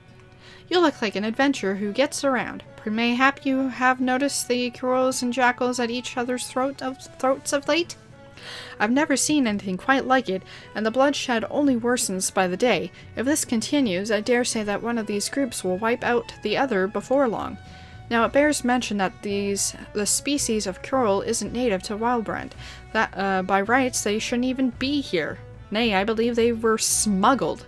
You look like an adventurer who gets around. Mayhap you have noticed the crows and jackals at each other's throats of late? I've never seen anything quite like it, and the bloodshed only worsens by the day. If this continues, I dare say that one of these groups will wipe out the other before long. Now it bears mention that the species of Curl isn't native to Wildbrand. That, by rights, they shouldn't even be here. Nay, I believe they were smuggled.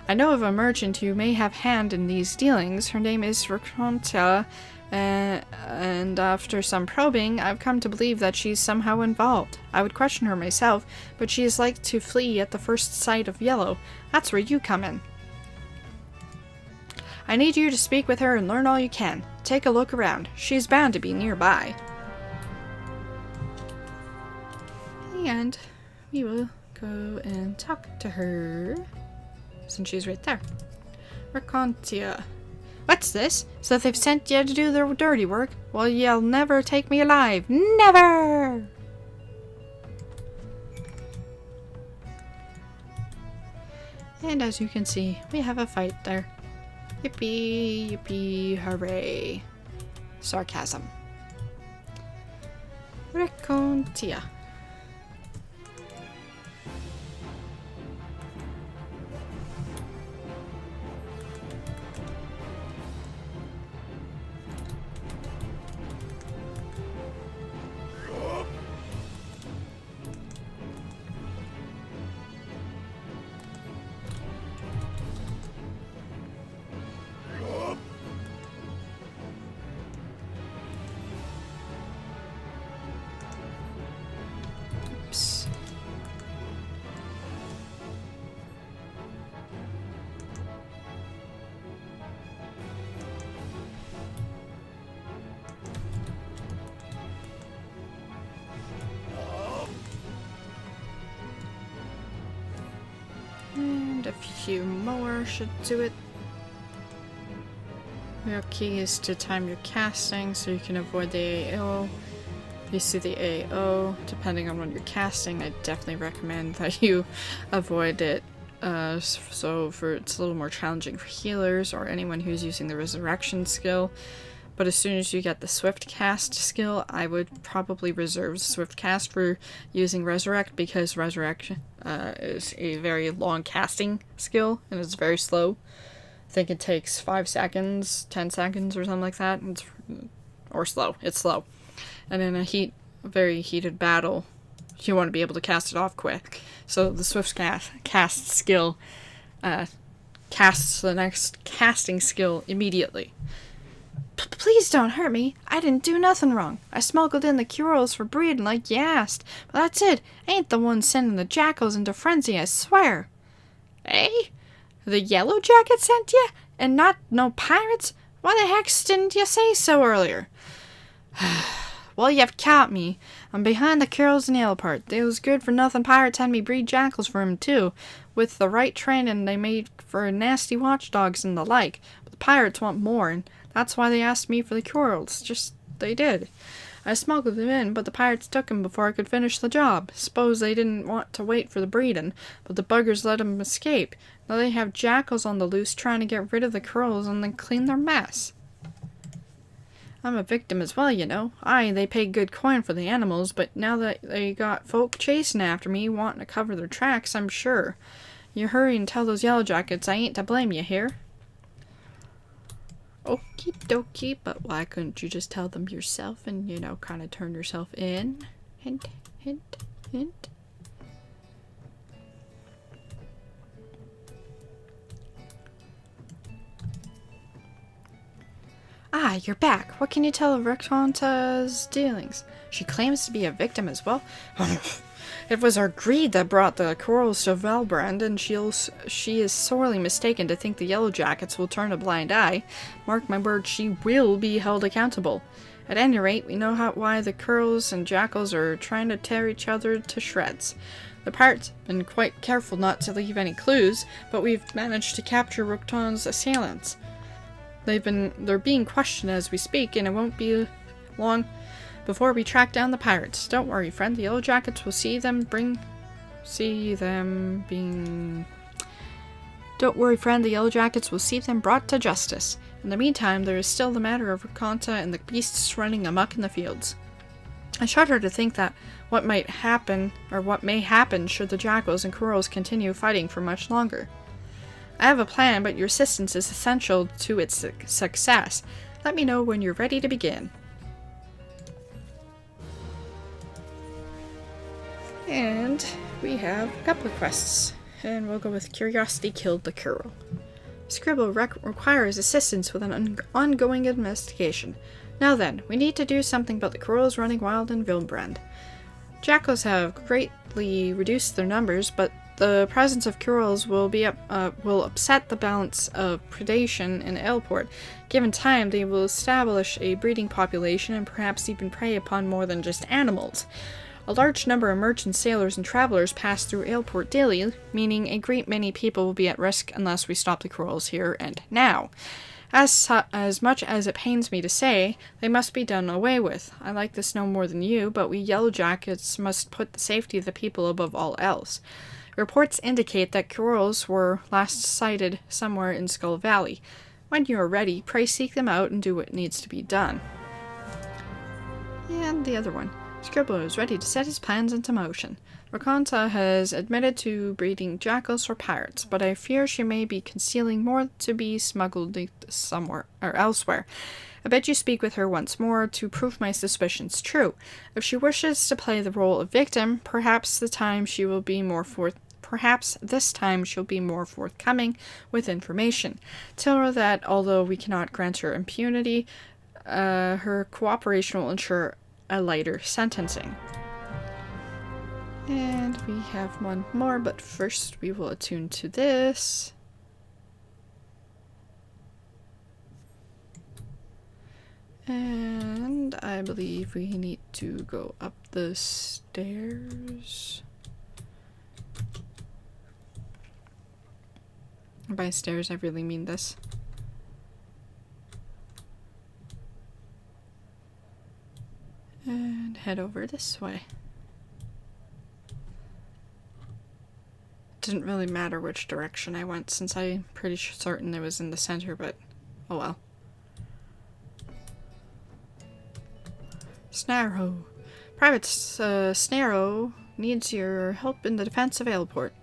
I know of a merchant who may have hand in these dealings. Her name is Raconta, and after some probing, I've come to believe that she's somehow involved. I would question her myself, but she is like to flee at the first sight of yellow. That's where you come in. I need you to speak with her and learn all you can. Take a look around. She's bound to be nearby. And we will go and talk to her, since she's right there. Racontia. What's this? So they've sent you to do their dirty work? Well, you'll never take me alive. Never! And as you can see, we have a fight there. Yippee, yippee, hooray. Sarcasm. Racontia. And a few more should do it. Your key is to time your casting so you can avoid the AO. You see the AO, depending on what you're casting, I definitely recommend that you avoid it. It's a little more challenging for healers or anyone who's using the resurrection skill. But as soon as you get the swift cast skill, I would probably reserve swift cast for using resurrect, because resurrection is a very long casting skill and it's very slow. I think it takes 5 seconds, 10 seconds or something like that. Or slow. It's slow. And in a very heated battle, you want to be able to cast it off quick. So the swift cast skill casts the next casting skill immediately. Please don't hurt me. I didn't do nothing wrong. I smuggled in the cures for breeding like you asked. But that's it. I ain't the one sending the jackals into frenzy, I swear. Eh? The Yellow Jacket sent you? And not no pirates? Why the heck didn't you say so earlier? Well, you've caught me. I'm behind the cures in Aleport. Those good-for-nothing pirates had me breed jackals for him, too. With the right training, they made for nasty watchdogs and the like. But the pirates want more, and that's why they asked me for the cures. Just, they did. I smuggled them in, but the pirates took them before I could finish the job. Suppose they didn't want to wait for the breeding, but the buggers let them escape. Now they have jackals on the loose trying to get rid of the cures and then clean their mess. I'm a victim as well, you know. Aye, they paid good coin for the animals, but now that they got folk chasing after me, wanting to cover their tracks, I'm sure. You hurry and tell those yellow jackets I ain't to blame, you hear? Okie dokie, but why couldn't you just tell them yourself and, you know, kind of turn yourself in? Hint, hint, hint. Ah, you're back. What can you tell of Rakonta's dealings? She claims to be a victim as well. It was our greed that brought the corals to Valbrand, and she is sorely mistaken to think the Yellow Jackets will turn a blind eye. Mark my words, she will be held accountable. At any rate, we know why the Curls and Jackals are trying to tear each other to shreds. The pirates have been quite careful not to leave any clues, but we've managed to capture Rakonta's assailants. They're being questioned as we speak, and it won't be long before we track down the pirates. Don't worry, friend. The Yellow Jackets will Don't worry, friend. The Yellow Jackets will see them brought to justice. In the meantime, there is still the matter of Rakonta and the beasts running amok in the fields. I shudder to think that what may happen should the jackals and corals continue fighting for much longer. I have a plan, but your assistance is essential to its success. Let me know when you're ready to begin. And we have a couple of quests, and we'll go with Curiosity Killed the Curl. Scribble requires assistance with an ongoing investigation. Now then, we need to do something about the corals running wild in Vilbrand. Jackals have greatly reduced their numbers, but the presence of corals will upset the balance of predation in Aleport. Given time, they will establish a breeding population and perhaps even prey upon more than just animals. A large number of merchants, sailors, and travelers pass through Aleport daily, meaning a great many people will be at risk unless we stop the corals here and now. As much as it pains me to say, they must be done away with. I like this no more than you, but we Yellow Jackets must put the safety of the people above all else. Reports indicate that corals were last sighted somewhere in Skull Valley. When you are ready, pray seek them out and do what needs to be done. And the other one. Scribble is ready to set his plans into motion. Rakonta has admitted to breeding jackals for pirates, but I fear she may be concealing more to be smuggled somewhere or elsewhere. I bid you speak with her once more to prove my suspicions true. If she wishes to play the role of victim, perhaps this time she'll be more forthcoming with information. Tell her that although we cannot grant her impunity, her cooperation will ensure a lighter sentencing. And we have one more, but first we will attune to this. And I believe we need to go up the stairs. By stairs, I really mean this. And head over this way. Didn't really matter which direction I went, since I'm pretty certain it was in the center, but oh well. Snarrow. Private Snarrow needs your help in the defense of Aleport.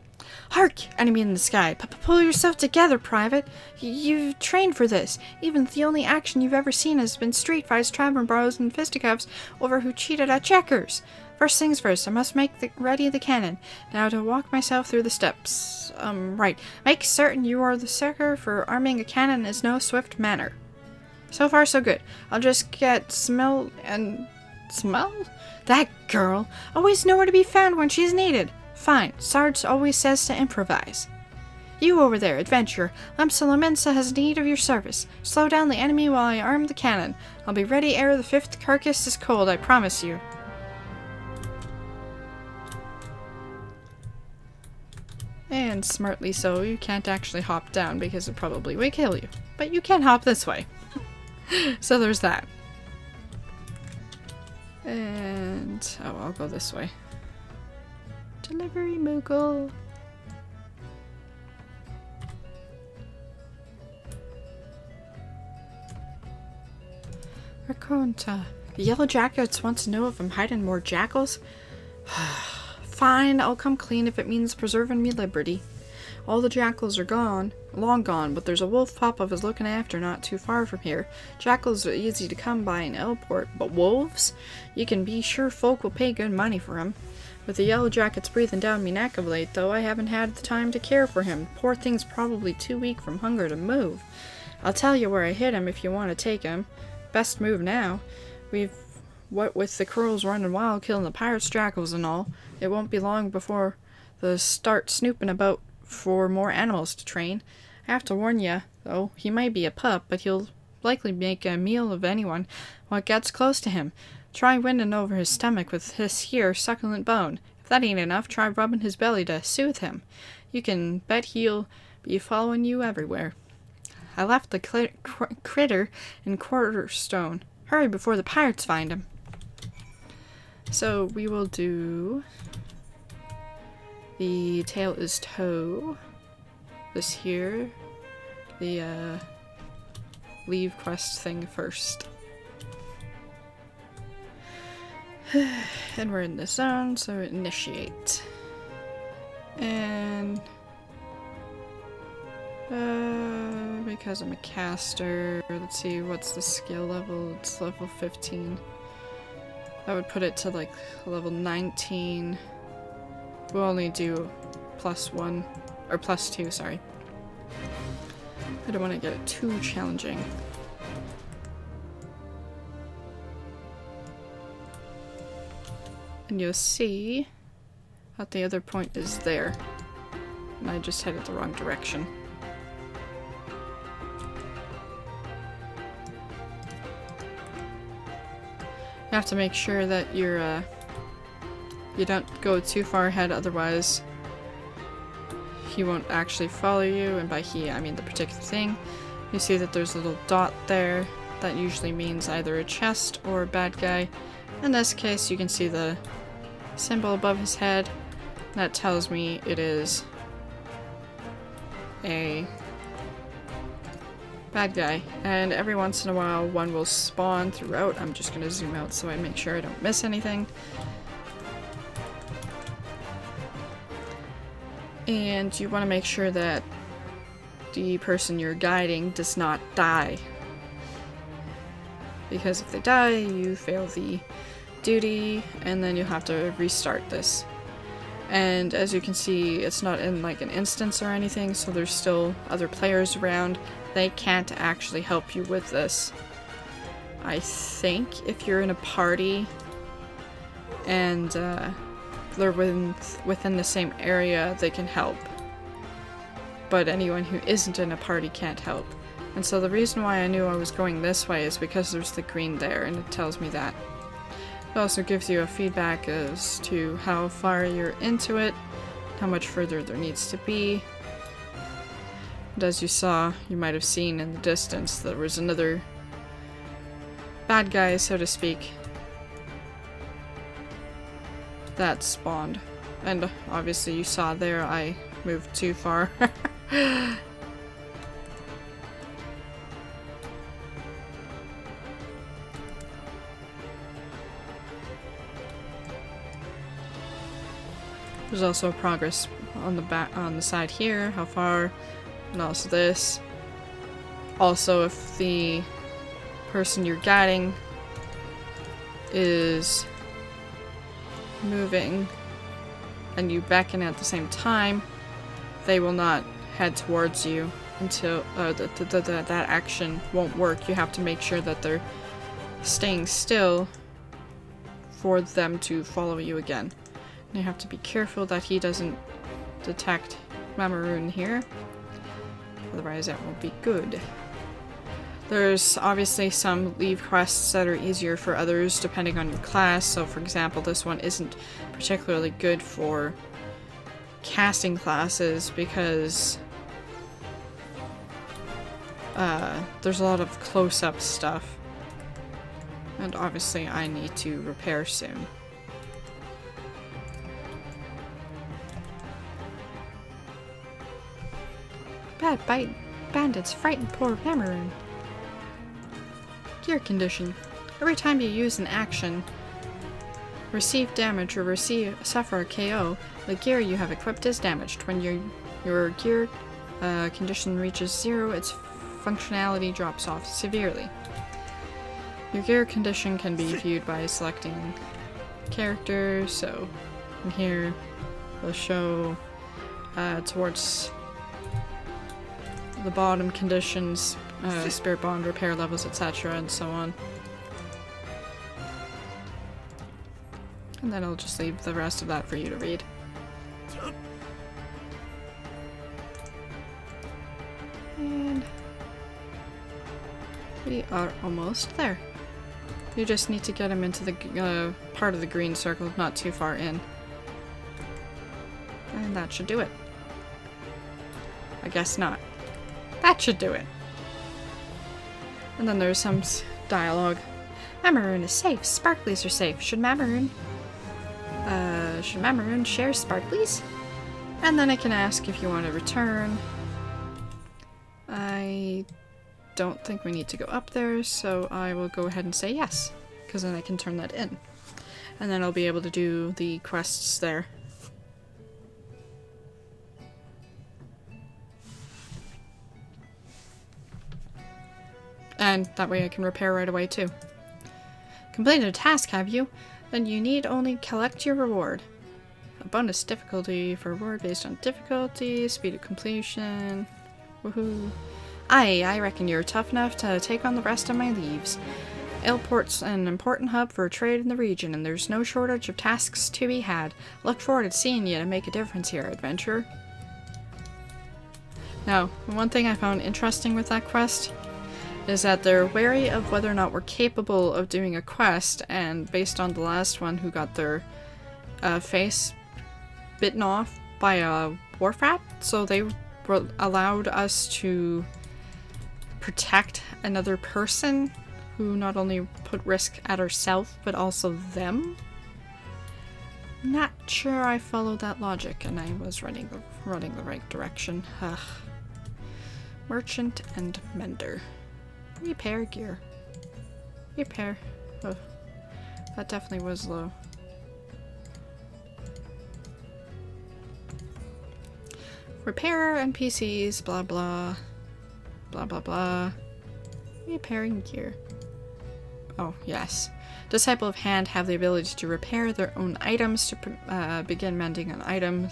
Hark! Enemy in the sky. Pull yourself together, Private. You've trained for this. Even if the only action you've ever seen has been street fights, tavern brawls, and fisticuffs over who cheated at checkers. First things first, I must make ready the cannon. Now to walk myself through the steps. Right. Make certain you are the sucker, for arming a cannon is no swift manner. So far, so good. I'll just get Smell? That girl! Always nowhere to be found when she's needed. Fine. Sarge always says to improvise. You over there, adventurer. Limsa Lominsa has need of your service. Slow down the enemy while I arm the cannon. I'll be ready ere the 5th carcass is cold, I promise you. And smartly so, you can't actually hop down because it probably would kill you. But you can hop this way. So there's that. And... oh, I'll go this way. Delivery Moogle. Raconta. The Yellow Jackets want to know if I'm hiding more jackals? Fine, I'll come clean if it means preserving me liberty. All the jackals are gone, long gone, but there's a wolf pup I was looking after not too far from here. Jackals are easy to come by in Elport, but wolves? You can be sure folk will pay good money for 'em. With the Yellow Jackets breathing down me neck of late, though, I haven't had the time to care for him. Poor thing's probably too weak from hunger to move. I'll tell you where I hid him if you want to take him. Best move now. What with the crows running wild, killing the pirates, jackals and all, it won't be long before they start snooping about for more animals to train. I have to warn you, though, he might be a pup, but he'll likely make a meal of anyone what gets close to him. Try winding over his stomach with this here succulent bone. If that ain't enough, try rubbing his belly to soothe him. You can bet he'll be following you everywhere. I left the critter in Quarterstone. Hurry before the pirates find him. So we will do the tail is toe. This here. The leave quest thing first. And we're in the zone, so initiate. And because I'm a caster, let's see, what's the skill level? It's level 15. That would put it to like level 19. We'll only do +1, or +2, sorry. I don't want to get it too challenging. And you'll see that the other point is there. And I just headed the wrong direction. You have to make sure that you're, you don't go too far ahead, otherwise he won't actually follow you, and by he, I mean the particular thing. You see that there's a little dot there. That usually means either a chest or a bad guy. In this case, you can see the symbol above his head. That tells me it is a bad guy. And every once in a while, one will spawn throughout. I'm just gonna zoom out so I make sure I don't miss anything. And you want to make sure that the person you're guiding does not die. Because if they die, you fail the duty, and then you'll have to restart this. And as you can see, it's not in like an instance or anything, so there's still other players around. They can't actually help you with this. I think if you're in a party and they're within the same area, they can help. But anyone who isn't in a party can't help. And so the reason why I knew I was going this way is because there's the green there, and it tells me that. It also gives you a feedback as to how far you're into it, how much further there needs to be. And as you saw, you might have seen in the distance, there was another bad guy, so to speak, that spawned. And obviously you saw there I moved too far. There's also a progress on the back, on the side here, how far, and also this. Also, if the person you're guiding is moving and you beckon at the same time, they will not head towards you until that action won't work. You have to make sure that they're staying still for them to follow you again. And you have to be careful that he doesn't detect Macaroon here, otherwise that won't be good. There's obviously some leave quests that are easier for others depending on your class. So for example, this one isn't particularly good for casting classes because there's a lot of close-up stuff. And obviously I need to repair soon. Bad bite. Bandits frighten poor Macaroon. Gear condition. Every time you use an action, receive damage or suffer a KO, the gear you have equipped is damaged. When your gear condition reaches 0, its functionality drops off severely. Your gear condition can be viewed by selecting characters, so in here we'll show towards the bottom conditions, spirit bond, repair levels, etc., and so on. And then I'll just leave the rest of that for you to read. And we are almost there. You just need to get him into the part of the green circle, not too far in. And that should do it. I guess not. That should do it. And then there's some dialogue. Macaroon is safe. Sparklies are safe. Should Macaroon share sparklies? And then I can ask if you want to return. I don't think we need to go up there, so I will go ahead and say yes, because then I can turn that in. And then I'll be able to do the quests there. And that way I can repair right away too. Completed a task, have you? Then you need only collect your reward. A bonus difficulty for reward based on difficulty, speed of completion. Woohoo. I reckon you're tough enough to take on the rest of my leaves. Airport's an important hub for trade in the region, and there's no shortage of tasks to be had. Look forward to seeing you to make a difference here, adventurer. Now, one thing I found interesting with that quest is that they're wary of whether or not we're capable of doing a quest, and based on the last one who got their face bitten off by a wharf rat, so they allowed us to protect another person who not only put risk at ourselves but also them. Not sure I followed that logic and I was running the right direction. Ugh. Merchant and mender. Repair gear. Repair. Oh, that definitely was low. Repair NPCs, blah blah. Blah blah blah. Repairing gear. Oh, yes. Disciple of Hand have the ability to repair their own items to begin mending an item.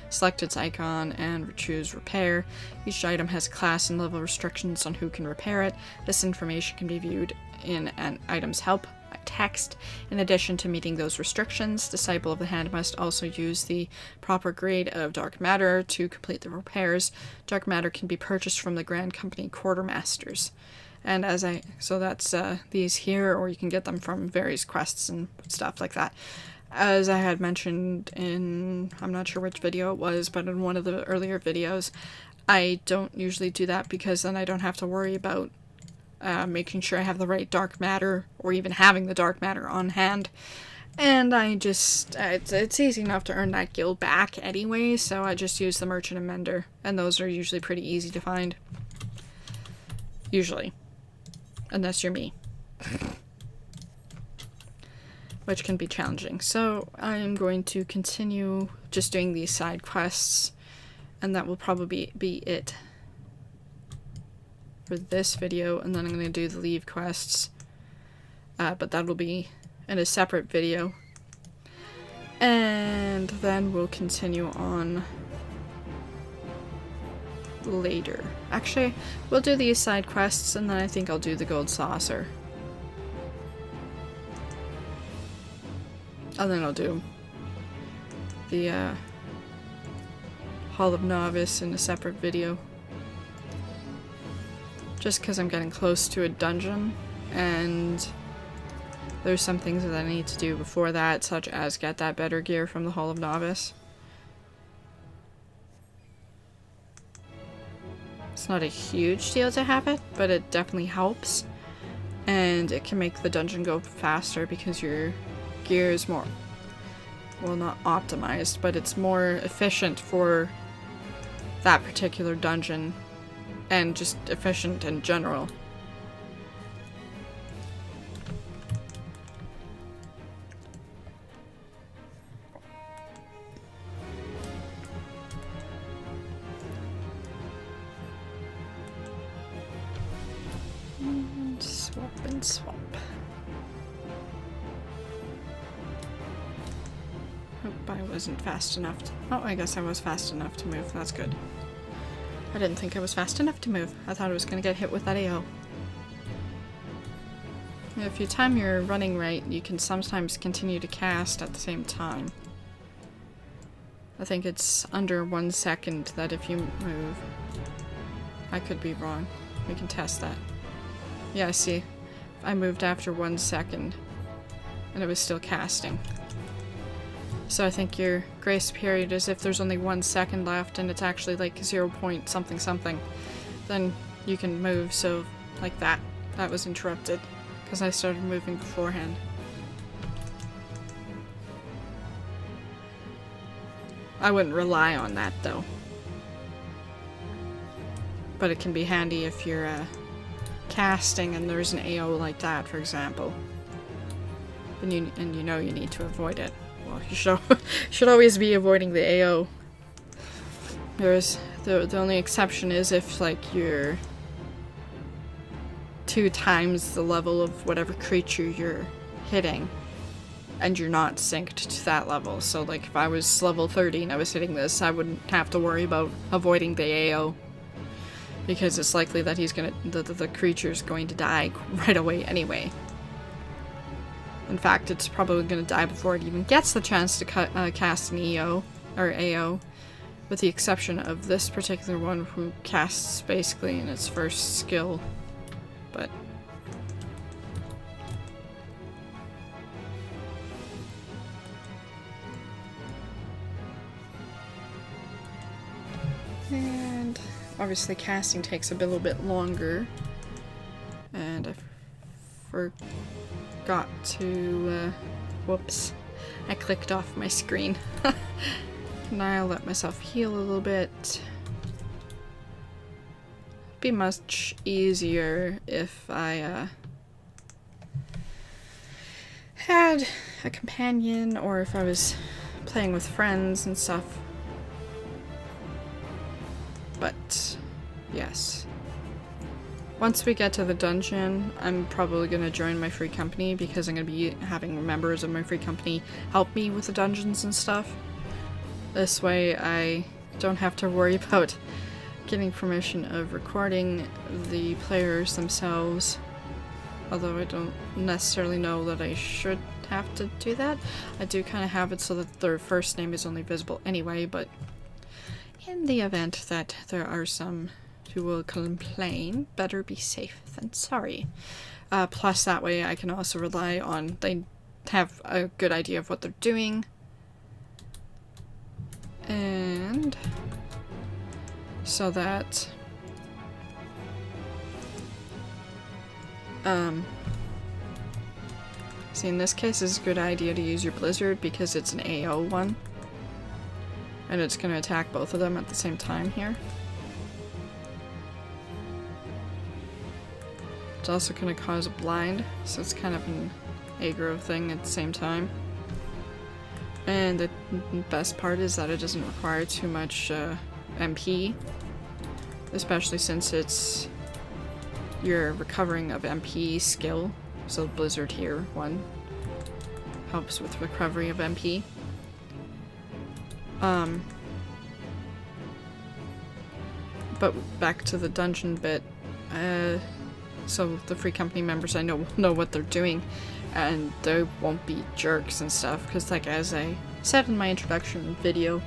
Select its icon and choose repair. Each item has class and level restrictions on who can repair it. This information can be viewed in an item's help text. In addition to meeting those restrictions, Disciple of the Hand must also use the proper grade of dark matter to complete the repairs. Dark matter can be purchased from the Grand Company Quartermasters. And so that's these here, or you can get them from various quests and stuff like that. As I had mentioned in, I'm not sure which video it was, but in one of the earlier videos, I don't usually do that because then I don't have to worry about making sure I have the right dark matter, or even having the dark matter on hand. And I just, it's easy enough to earn that guild back anyway, so I just use the Merchant and Mender, and those are usually pretty easy to find. Usually. Unless you're me. Which can be challenging. So I am going to continue just doing these side quests And that will probably be it for this video, and then I'm going to do the leave quests. But that'll be in a separate video. And then we'll continue on later. Actually, we'll do these side quests, and then I think I'll do the gold saucer. And then I'll do the Hall of Novice in a separate video. Just because I'm getting close to a dungeon, and there's some things that I need to do before that, such as get that better gear from the Hall of Novice. It's not a huge deal to have it, but it definitely helps. And it can make the dungeon go faster because your gear is more, well, not optimized, but it's more efficient for that particular dungeon, and just efficient in general. And swap and swap. Hope I wasn't fast enough to— oh, I guess I was fast enough to move. That's good. I didn't think I was fast enough to move. I thought I was going to get hit with that AO. If you time your running right, you can sometimes continue to cast at the same time. I think it's under 1 second that if you move. I could be wrong. We can test that. Yeah, see. I moved after 1 second, and it was still casting. So I think your grace period is if there's only 1 second left and it's actually like 0 point something something, then you can move. So like that. That was interrupted because I started moving beforehand. I wouldn't rely on that though. But it can be handy if you're casting and there's an AO like that, for example. And you know you need to avoid it. Well, you should always be avoiding the AO. There's the only exception is if like you're 2 times the level of whatever creature you're hitting, and you're not synced to that level. So like if I was level 30 and I was hitting this, I wouldn't have to worry about avoiding the AO, because it's likely that he's gonna the creature's going to die right away anyway. In fact, it's probably going to die before it even gets the chance to cast an EO, or AO, with the exception of this particular one who casts basically in its first skill. But and obviously casting takes a little bit longer, and I forgot to, whoops, I clicked off my screen. Now I'll let myself heal a little bit. Be much easier if I, had a companion, or if I was playing with friends and stuff. But, yes. Once we get to the dungeon, I'm probably going to join my free company, because I'm going to be having members of my free company help me with the dungeons and stuff. This way I don't have to worry about getting permission of recording the players themselves. Although I don't necessarily know that I should have to do that. I do kind of have it so that their first name is only visible anyway, but in the event that there are some who will complain, better be safe than sorry. Plus that way I can also rely on they have a good idea of what they're doing. And so that see, in this case it's a good idea to use your blizzard because it's an AO one. And it's going to attack both of them at the same time here. It's also going to cause a blind, so it's kind of an aggro thing at the same time. And the best part is that it doesn't require too much MP, especially since it's your recovering of MP skill. So Blizzard here, 1, helps with recovery of MP. But back to the dungeon bit, so the free company members I know what they're doing, and they won't be jerks and stuff, because like as I said in my introduction video,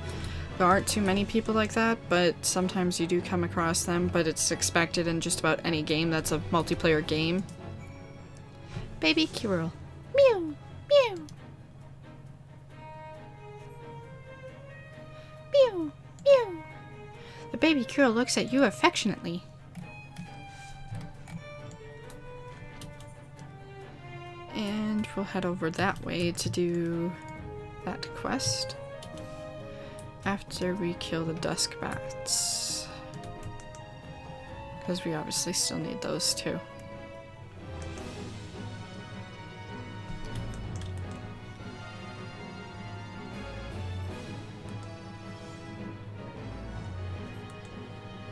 there aren't too many people like that, but sometimes you do come across them, but it's expected in just about any game that's a multiplayer game. Baby Kirill. Meow! Meow! Meow! Meow! The baby Kirill looks at you affectionately. And we'll head over that way to do that quest after we kill the dusk bats, because we obviously still need those too.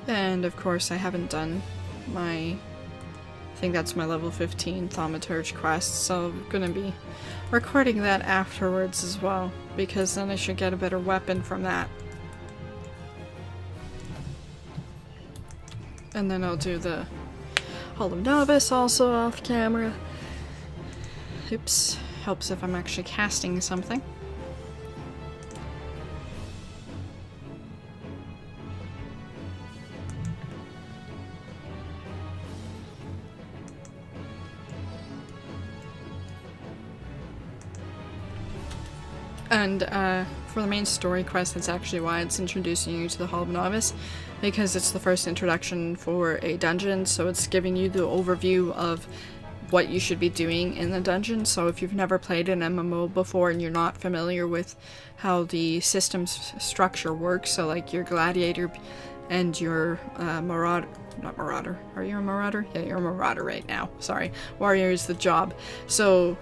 And of course I haven't done my, I think that's my level 15 Thaumaturge quest, so I'm gonna be recording that afterwards as well, because then I should get a better weapon from that. And then I'll do the Hall of Novice also off camera. Oops, helps if I'm actually casting something. And for the main story quest, that's actually why it's introducing you to the Hall of Novice, because it's the first introduction for a dungeon, so it's giving you the overview of what you should be doing in the dungeon. So if you've never played an MMO before and you're not familiar with how the system's structure works, so like your gladiator and your marauder, not marauder, are you a marauder? Yeah, you're a marauder right now, sorry. Warrior is the job. So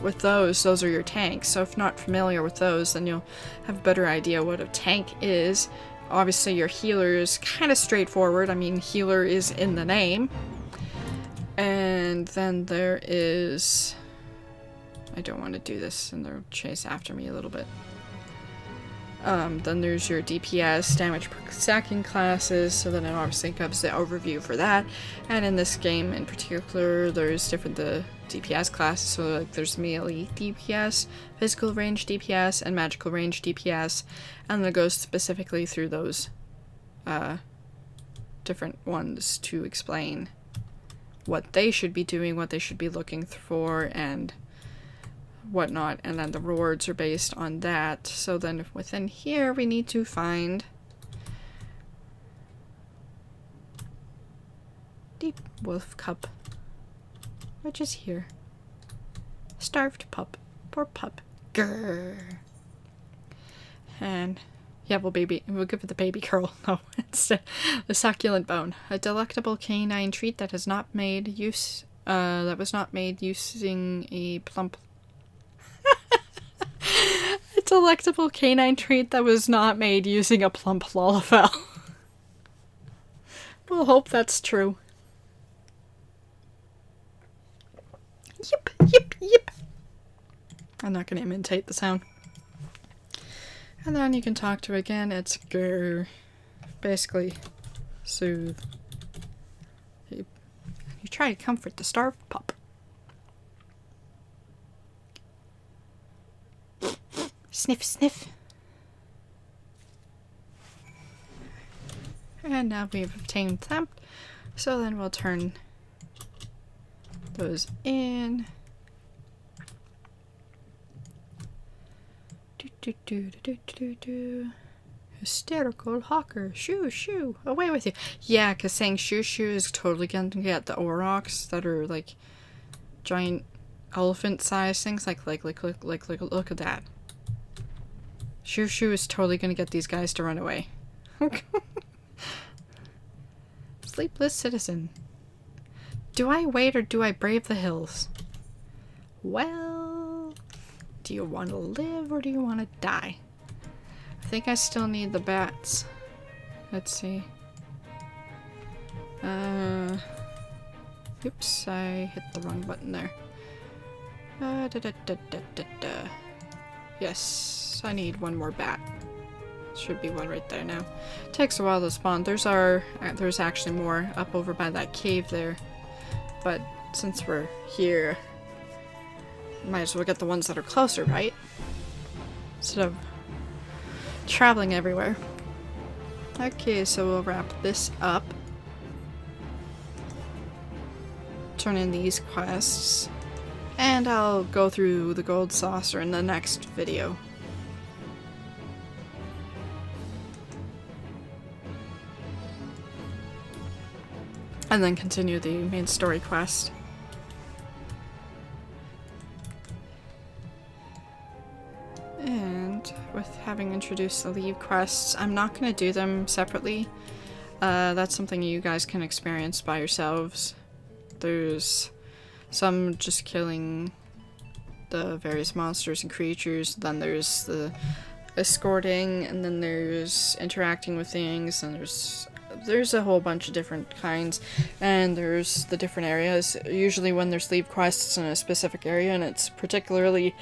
with those are your tanks. So if you're not familiar with those, then you'll have a better idea what a tank is. Obviously your healer is kind of straightforward. I mean, healer is in the name. And then there is... I don't want to do this and they'll chase after me a little bit. Then there's your DPS, damage stacking classes, so then it obviously gives the overview for that. And in this game in particular, there's different DPS classes, so like there's melee DPS, physical range DPS, and magical range DPS, and then it goes specifically through those different ones to explain what they should be doing, what they should be looking for, and whatnot, and then the rewards are based on that. So then within here we need to find Deep Wolf Cup, which is here. Starved pup. Poor pup. Grrr. And yeah, we'll give it the baby curl. No, it's the succulent bone. A delectable canine treat that has not made use that was not made using a plump a delectable canine treat that was not made using a plump Lalafell. We'll hope that's true. Yip, yip, yip. I'm not going to imitate the sound. And then you can talk to again. It's grr. Basically, soothe. You try to comfort the starved pup. Sniff, sniff. And now we've obtained them. So then we'll turn those in. Hysterical hawker. Shoo, shoo. Away with you. Yeah, because saying shoo, shoo is totally going to get the aurochs that are like giant elephant sized things. Like, look at that. Shoo, shoo is totally going to get these guys to run away. Sleepless citizen. Do I wait or do I brave the hills? Well, do you want to live or do you want to die? I think I still need the bats. Let's see. Oops, I hit the wrong button there. Yes, I need one more bat. Should be one right there now. Takes a while to spawn. There's actually more up over by that cave there. But since we're here, might as well get the ones that are closer, right? Instead of traveling everywhere. Okay, so we'll wrap this up. Turn in these quests. And I'll go through the gold saucer in the next video. And then continue the main story quest. And with having introduced the leave quests, I'm not going to do them separately. That's something you guys can experience by yourselves. There's some just killing the various monsters and creatures, then there's the escorting, and then there's interacting with things, and there's a whole bunch of different kinds, and there's the different areas. Usually when there's leave quests in a specific area and it's particularly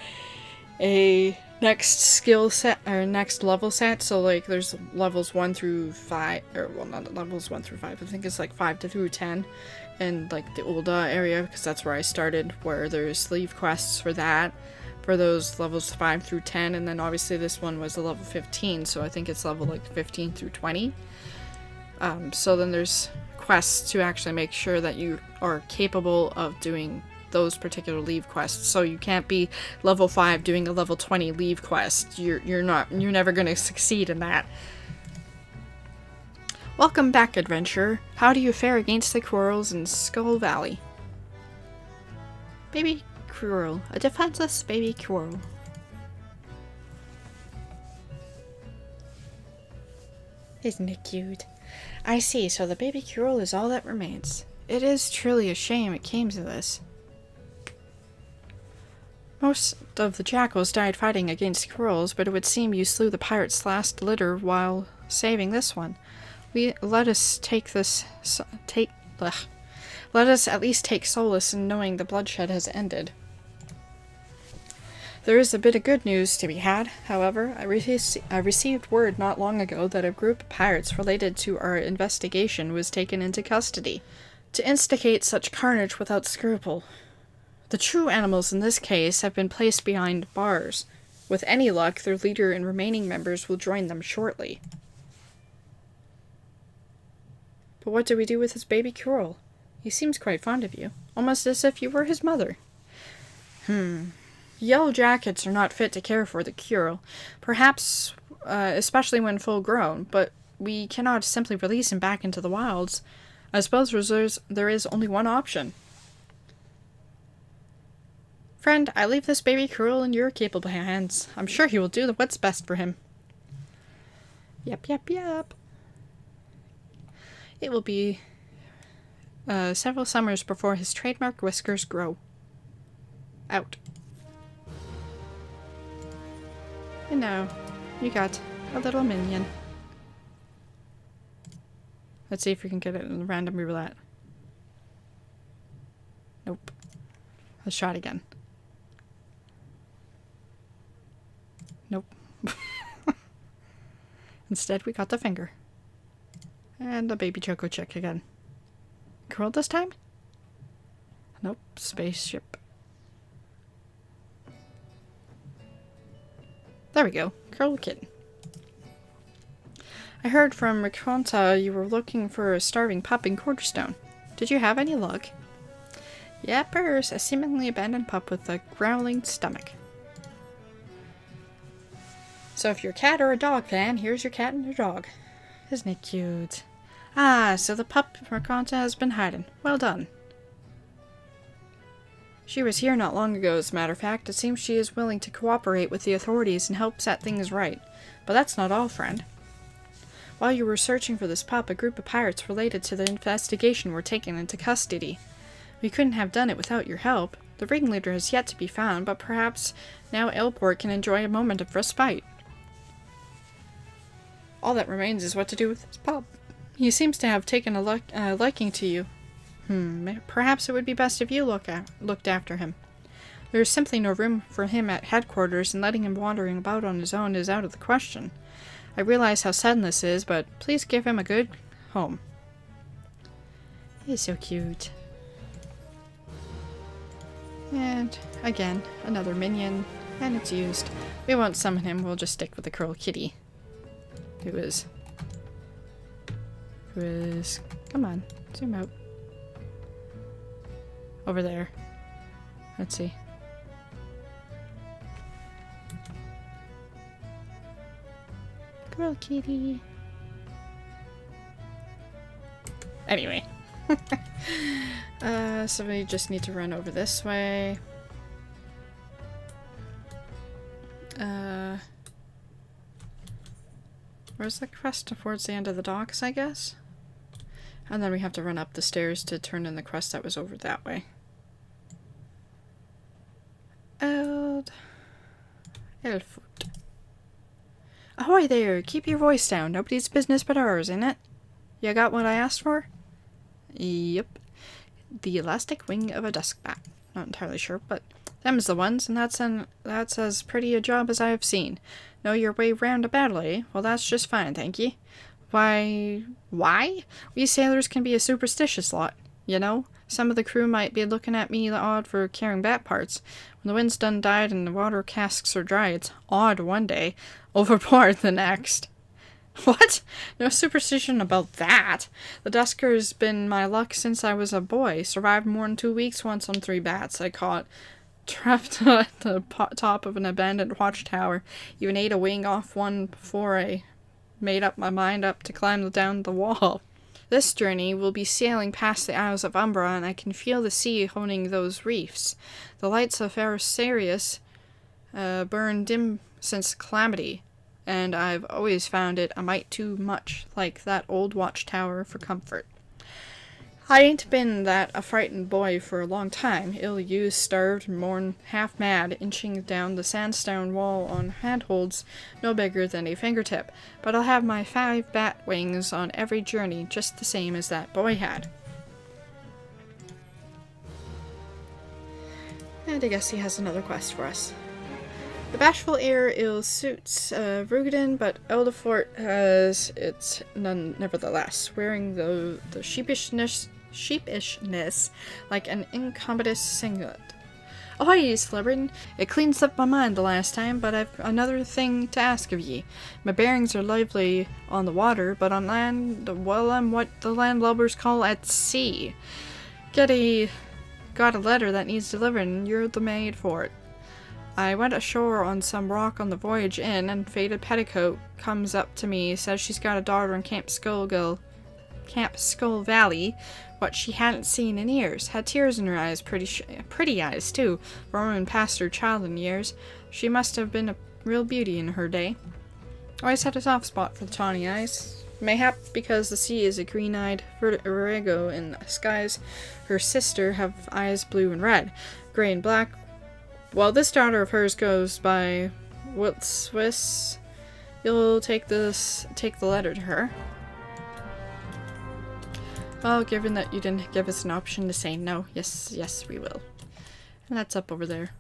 a next skill set or next level set, so like there's levels 1 through 5, or well, not levels 1 through 5, I think it's like 5 through 10 in like the Ulda area, because that's where I started, where there's leave quests for that, for those levels 5 through 10, and then obviously this one was a level 15, so I think it's level like 15 through 20. So then there's quests to actually make sure that you are capable of doing those particular leave quests. So you can't be level 5 doing a level 20 leave quest. You're never going to succeed in that. Welcome back, adventurer. How do you fare against the Quirrells in Skull Valley? Baby Quirrell, a defenseless baby Quirrell. Isn't it cute? I see, so the baby Quirrell is all that remains. It is truly a shame it came to this. Most of the jackals died fighting against Quirrells, but it would seem you slew the pirate's last litter while saving this one. Let us at least take solace in knowing the bloodshed has ended. There is a bit of good news to be had, however. I received word not long ago that a group of pirates related to our investigation was taken into custody to instigate such carnage without scruple. The true animals in this case have been placed behind bars. With any luck, their leader and remaining members will join them shortly. But what do we do with his baby Quirrell? He seems quite fond of you, almost as if you were his mother. Yellow jackets are not fit to care for the Quirrell, perhaps especially when full grown, but we cannot simply release him back into the wilds. I suppose there is only one option. Friend, I leave this baby Quirrell in your capable hands. I'm sure he will do what's best for him. Yep. It will be several summers before his trademark whiskers grow out. And now, you got a little minion. Let's see if we can get it in the random roulette. Nope. Let's try it again. Nope. Instead, we got the finger. And a baby Choco Chick again. Quirrell this time? Nope. Spaceship. There we go. Quirrell Kitten. I heard from Raconta you were looking for a starving pup in Quarterstone. Did you have any luck? Yappers, a seemingly abandoned pup with a growling stomach. So if you're a cat or a dog fan, here's your cat and your dog. Isn't it cute? Ah, so the pup Raconta has been hiding. Well done. She was here not long ago, as a matter of fact. It seems she is willing to cooperate with the authorities and help set things right. But that's not all, friend. While you were searching for this pup, a group of pirates related to the investigation were taken into custody. We couldn't have done it without your help. The ringleader is yet to be found, but perhaps now Elport can enjoy a moment of respite. All that remains is what to do with this pup. He seems to have taken a liking to you. Perhaps it would be best if you looked after him. There is simply no room for him at headquarters, and letting him wandering about on his own is out of the question. I realize how sudden this is, but please give him a good home. He's so cute. And, again, another minion, and it's used. We won't summon him, we'll just stick with the curl kitty. Who is... Come on, zoom out. Over there. Let's see. Girl kitty. Anyway. So we just need to run over this way. Where's the crest towards the end of the docks, I guess? And then we have to run up the stairs to turn in the crest that was over that way. Elfoot. Ahoy there! Keep your voice down. Nobody's business but ours, ain't it? You got what I asked for? Yep. The elastic wing of a dusk bat. Not entirely sure, but them's the ones, and that's as pretty a job as I have seen. Know your way round a battle, eh? Well, that's just fine, thank ye. Why? We sailors can be a superstitious lot, you know? Some of the crew might be looking at me odd for carrying bat parts. When the wind's done died and the water casks are dry, it's odd one day, overboard the next. What? No superstition about that. The Dusker's been my luck since I was a boy. Survived more than 2 weeks once on 3 bats I caught. Trapped at the top of an abandoned watchtower. Even ate a wing off one before I made up my mind up to climb down the wall. This journey will be sailing past the Isles of Umbra, and I can feel the sea honing those reefs. The lights of Erisarius burn dim since Calamity, and I've always found it a mite too much like that old watchtower for comfort. I ain't been that a frightened boy for a long time, ill-used, starved, and more'n half mad, inching down the sandstone wall on handholds no bigger than a fingertip, but I'll have my 5 bat wings on every journey just the same as that boy had. And I guess he has another quest for us. The bashful air ill suits Rugadin, but Eldefort has its none nevertheless, wearing the sheepishness like an incompetent singlet. Ahoy, Slibrin! It clean slipped my mind the last time, but I've another thing to ask of ye. My bearings are lively on the water, but on land, well, I'm what the landlubbers call at sea. Got a letter that needs delivered, and you're the maid for it. I went ashore on some rock on the voyage in, and Faded Petticoat comes up to me, says she's got a daughter in Camp Skull Valley, what she hadn't seen in years. Had tears in her eyes, pretty eyes too, roaming past her child in years. She must have been a real beauty in her day. Always had a soft spot for the tawny eyes. Mayhap because the sea is a green-eyed virigo and the skies her sister have eyes blue and red, grey and black. Well, this daughter of hers goes by Swiss. You'll take the letter to her. Well, given that you didn't give us an option to say no, yes, we will. And that's up over there.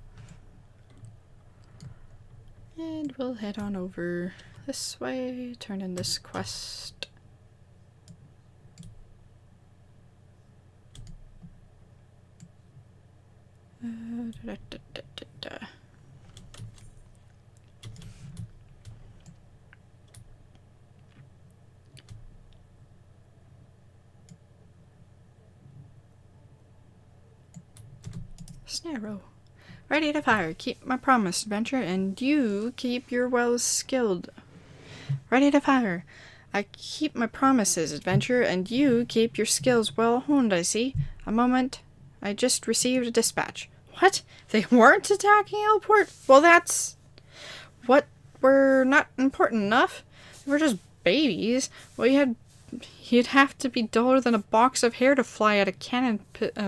And we'll head on over this way, turn in this quest. Snarrow. Ready to fire. Keep my promise, adventure, and you keep your well-skilled. Ready to fire. I keep my promises, adventure, and you keep your skills well honed, I see. A moment. I just received a dispatch. What? They weren't attacking Elport? Well, that's... What? We're not important enough? We're just babies. Well, you'd have to be duller than a box of hair to fly at a cannon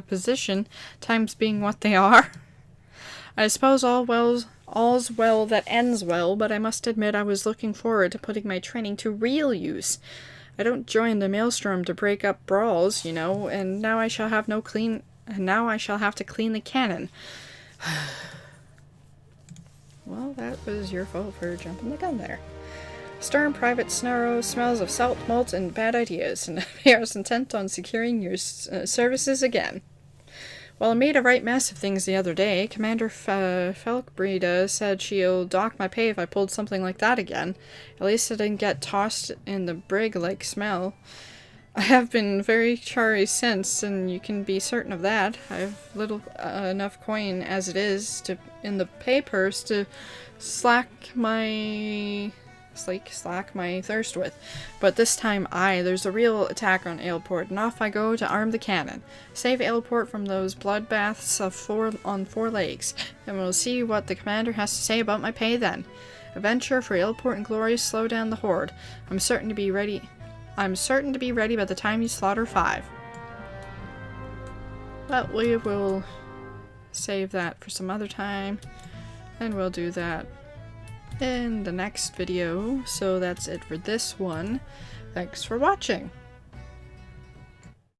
position, times being what they are. I suppose all all's well that ends well, but I must admit I was looking forward to putting my training to real use. I don't join the Maelstrom to break up brawls, you know, and now I shall have to clean the cannon. Well, that was your fault for jumping the gun there. Stern Private Snarrow smells of salt, malt, and bad ideas, and appears intent on securing your services again. Well, I made a right mess of things the other day. Commander Felkbreda said she'll dock my pay if I pulled something like that again. At least I didn't get tossed in the brig like Smell. I have been very chary since, and you can be certain of that. I have little enough coin as it is in the pay purse to slack my thirst with. But this time, there's a real attack on Aleport, and off I go to arm the cannon. Save Aleport from those bloodbaths on four legs, and we'll see what the commander has to say about my pay then. A venture for Aleport and glory, slow down the horde. I'm certain to be ready by the time you slaughter 5. But we will save that for some other time, and we'll do that in the next video. So that's it for this one. Thanks for watching.